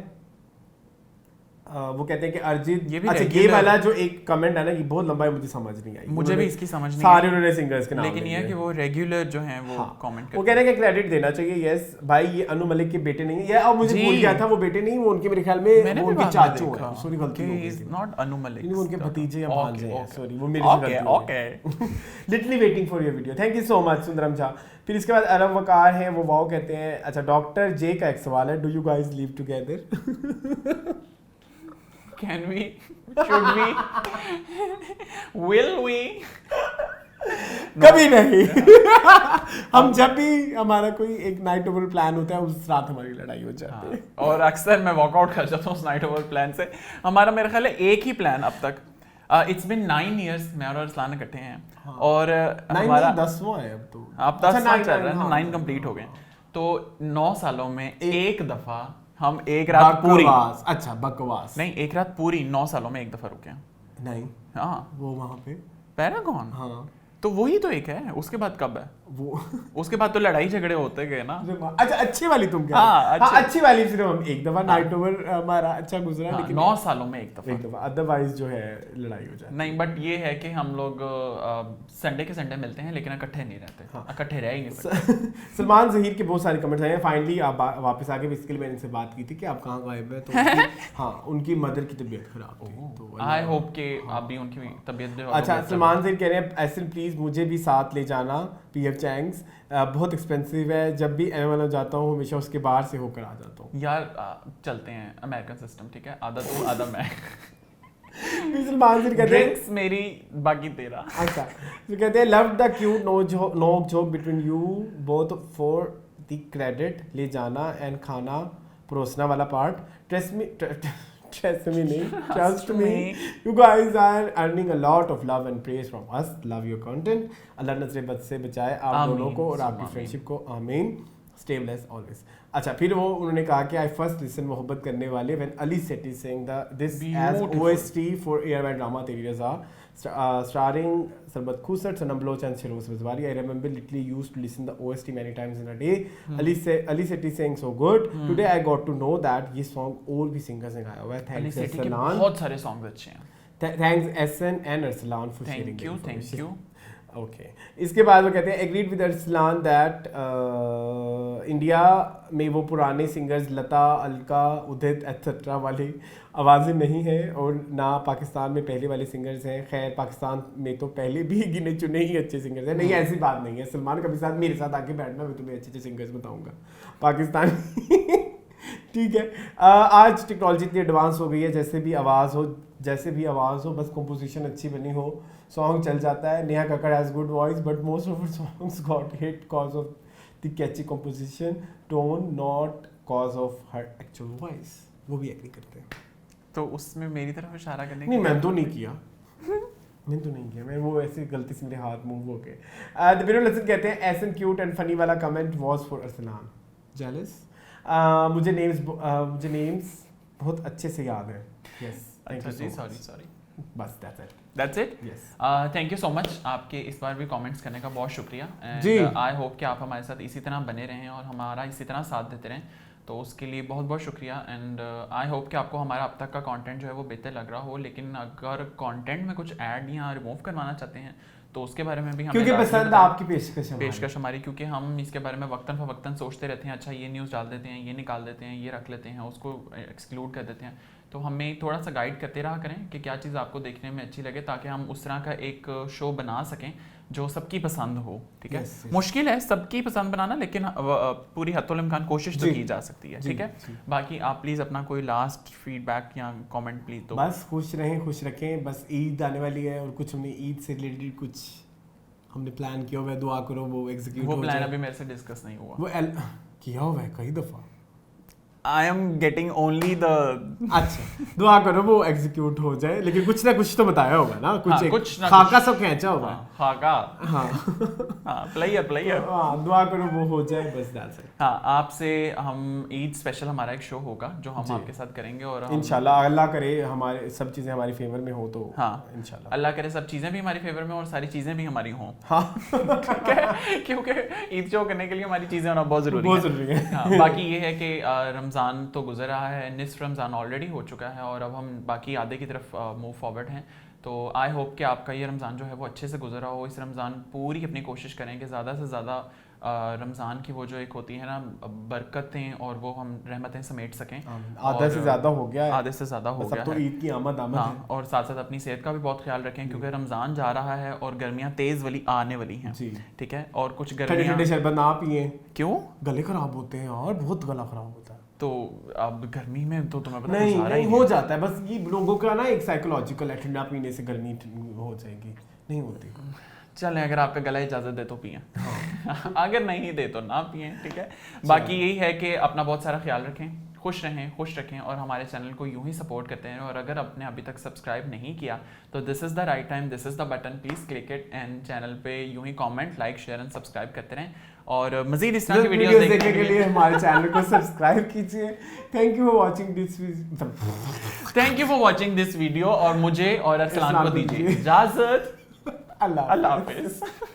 वो कहते हैं कि अरिजीत, ये भी अच्छा ये वाला जो एक कमेंट है ना, ये बहुत लंबा है, मुझे समझ नहीं आई, मुझे भी इसकी समझ नहीं सारे उन्होंने सिंगर्स के नाम, लेकिन ये है कि वो रेगुलर जो हैं वो कमेंट करते हैं। वो कह रहे हैं कि क्रेडिट देना चाहिए। यस भाई, ये अनु मलिक के बेटे नहीं है, अब मुझे भूल गया था वो बेटे नहीं, वो उनके मेरे ख्याल में वो उनके चाचू हैं, सॉरी गलती हो गई, नॉट अनु मलिक, वो उनके भतीजे या भांजे हैं, सॉरी वो मेरी गलती हो गई। Literally waiting for your video, thank you so much Sundaram Jha. फिर इसके बाद अरब वकार है, वो वाओ कहते हैं। अच्छा डॉक्टर जे का एक सवाल है, do you guys live together? Can we? Should we? Will we? कभी नहीं। हम जब भी हमारा कोई एक नाइट ओवर प्लान होता है उस रात हमारी लड़ाई हो जाती है। और अक्सर मैं वॉकआउट कर जाता हूँ उस नाइट ओवर प्लान से। हमारा मेरे ख्याल है एक ही प्लान अब तक, इट्स बिन 9 years मैं और अरसलान इकट्ठे हैं और हमारा 10वां है अब तो, अब 10 साल चल रहा है, 9 कंप्लीट हो गए। तो 9 सालों में एक दफा हम एक रात पूरी, अच्छा बकवास नहीं, एक रात पूरी 9 सालों में एक दफा रुके हैं। नहीं हाँ वो वहाँ पे पैरागॉन, हाँ तो वही तो एक है, उसके बाद कब है वो? उसके बाद तो लड़ाई झगड़े होते गए ना। अच्छा अच्छी वाली तुम कह हाँ, रहे हो? हाँ अच्छी वाली सिर्फ हम एक दफा नाइट ओवर हमारा अच्छा गुजरा, हाँ, लेकिन 9 सालों में एक दफा, अदरवाइज जो है लड़ाई हो जाती नहीं। बट ये है कि हम लोग संडे के संडे मिलते हैं लेकिन इकट्ठे नहीं रहते, इकट्ठे रह ही नहीं सकते। सलमान जहीर के बहुत सारे कमेंट्स आए हैं, फाइनली आप वापस आ गए। इसके लिए मैंने इनसे बात की थी कि आप कहाँ गायब है, तो हाँ उनकी मदर की तबीयत खराब थी, तो आई होप कि आप भी उनकी तबीयत जो। अच्छा सलमान जहीर कह रहे हैं ऐसे प्लीज मुझे भी साथ ले जाना पीएफ चैंग्स, बहुत एक्सपेंसिव है, जब भी एम जाता हूँ हमेशा उसके बाहर से होकर आ जाता हूँ। यार चलते हैं अमेरिकन सिस्टम, ठीक है, आधा तू आधा मैं। सलमान जहीर कहते हैं मेरी बाकी तेरा। अच्छा तो कहते हैं लव द क्यूट नोक joke between you both for the credit ले जाना एंड खाना परोसना वाला पार्ट, ट्रस्ट me नहीं, trust me, you guys are earning a lot of love and praise from us, love your content, अल्लाह नजर बद से बचाए आप दोनों को और आपकी फ्रेंडशिप को, आमीन, stay blessed always। अच्छा फिर वो उन्होंने कहा कि I first listen मोहब्बत करने वाले when Ali Sethi sang this as OST for Airway drama तेरी रज़ा, starring Sarbat Khusat, Sanam Baloch and Shiroz Vazwari. I remember literally used to listen the OST many times in a day. Ali Sethi sang so good. Today I got to know that ये song और भी singers ने गाया हुआ है। Thanks Arsalan, बहुत सारे सॉन्ग्स अच्छे हैं। Thanks SN and Arsalan for sharing. Thank you। Okay इसके बाद वो कहते हैं agreed with Arsalan that India में वो पुराने सिंगर्स लता, अलका, उदित एटसेट्रा वाली आवाज़ें नहीं हैं और ना पाकिस्तान में पहले वाले सिंगर्स हैं। खैर पाकिस्तान में तो पहले भी गिने चुने ही अच्छे सिंगर्स हैं। नहीं ऐसी बात नहीं है, सलमान कभी साथ मेरे साथ आके बैठना, मैं तुम्हें अच्छे अच्छे सिंगर्स बताऊँगा पाकिस्तान। ठीक है आज टेक्नोलॉजी इतनी एडवांस हो गई है, जैसे भी आवाज़ हो बस कंपोजिशन अच्छी बनी हो सॉन्ग चल जाता है। Neha Kakkar has good voice but most of her songs got hit cause of the catchy composition tone, not cause of her actual voice. वो भी एग्री करते हैं। तो उसमें मेरी तरफ इशारा करने नहीं मैं तो नहीं किया मैं वो ऐसे गलती से मेरे हाथ मूव हो गए। द बिनो लसन कहते हैं एसन क्यूट एंड फनी वाला comment was for Arsalan jealous. मुझे नेम्स बहुत अच्छे से याद है। यस थैंक यू सॉरी बस that's it yes thank you so much. आपके इस बार भी कमेंट्स करने का बहुत शुक्रिया एंड आई होप कि आप हमारे साथ इसी तरह बने रहें और हमारा इसी तरह साथ देते रहें, तो उसके लिए बहुत बहुत शुक्रिया। एंड आई होप कि आपको हमारा अब तक का कंटेंट जो है वो बेहतर लग रहा हो, लेकिन अगर कंटेंट में कुछ ऐड या रिमूव करवाना चाहते हैं तो उसके बारे में भी हमें, क्योंकि पसंद आपकी पेशकश हमारी, क्योंकि हम इसके बारे में वक्तन फवक्तन सोचते रहते हैं, अच्छा ये न्यूज़ डाल देते हैं, ये निकाल देते हैं, ये रख लेते हैं, उसको एक्सक्लूड कर देते हैं। तो हमें थोड़ा सा गाइड करते रहा करें कि क्या चीज़ आपको देखने में अच्छी लगे, ताकि हम उस तरह का एक शो बना सकें जो सबकी पसंद हो। ठीक है, मुश्किल है सबकी पसंद बनाना, लेकिन पूरी हत्तुल इम्कान कोशिश तो की जा सकती है। ठीक है, बाकी आप प्लीज़ अपना कोई लास्ट फीडबैक या कमेंट प्लीज दो। बस खुश रहें, खुश रखें। बस ईद आने वाली है और कुछ हमने ईद से रिलेटेड कुछ हमने प्लान किया हुआ है, दुआ करो वो एग्जीक्यूट हो जाए। वो प्लान अभी मेरे से डिस्कस नहीं हुआ, वो किया हुआ है कई दफ़ा। I am getting only the अच्छा दुआ करो वो एग्जीक्यूट हो जाए, लेकिन कुछ ना कुछ तो बताया होगा ना, कुछ खाका सब खींचा होगा। खाका प्लेयर दुआ करो वो हो जाए, बस दैट्स इट। हाँ, आपसे हम ईद स्पेशल हमारा एक शो होगा जो हम आपके साथ करेंगे और इंशाल्लाह अल्लाह करे हमारे सब चीज़ें हमारी फेवर में हो तो। हाँ इंशाल्लाह अल्लाह करे सब चीज़ें भी हमारी फेवर में और सारी चीज़ें भी हमारी हों। हाँ ठीक है, क्योंकि ईद शो करने के लिए हमारी चीज़ें होना बहुत ज़रूरी है। बाकी ये है कि रमज़ान तो गुजर रहा है, निस्फ रमज़ान ऑलरेडी हो चुका है और अब हम बाकी आधे की तरफ मूव फॉरवर्ड हैं। तो आई होप कि आपका ये रमज़ान जो है वो अच्छे से गुजरा हो। इस रमज़ान पूरी अपनी कोशिश करें कि ज़्यादा से ज़्यादा रमज़ान की वो जो एक होती है ना बरकतें और वो हम रहमतें समेट सकें। आधा से ज़्यादा हो गया है, आधे से ज़्यादा हो गया तो ईद की आमद है। और साथ साथ अपनी सेहत का भी बहुत ख्याल रखें क्योंकि रमज़ान जा रहा है और गर्मियाँ तेज़ वाली आने वाली हैं। ठीक है, और कुछ गर्मियाँ शरबत ना पिए, क्यों? गले खराब होते हैं और बहुत गला खराब होता है। तो अब गर्मी में तो तुम्हें पता नहीं हो जाता है, बस ये लोगों का ना एक साइकोलॉजिकल है, ठंडा पीने से गर्मी हो जाएगी, नहीं होती। चलें, अगर आपका गला इजाज़त दे तो पिएं, अगर नहीं दे तो ना पिएं, ठीक है। बाकी यही है कि अपना बहुत सारा ख्याल रखें, खुश रखें और हमारे चैनल को यूं ही सपोर्ट करते हैं। और अगर आपने अभी तक सब्सक्राइब नहीं किया तो this is the right time, this is the button, please click it and channel पे यूं ही comment, like, share and subscribe करते रहें। और मज़ीद इस तरह की वीडियोस देखने के लिए हमारे चैनल को सब्सक्राइब कीजिए। Thank you for watching this video और मुझे और अरसलान को दीजिए इजाज़त। अल्लाह हाफ़िज़।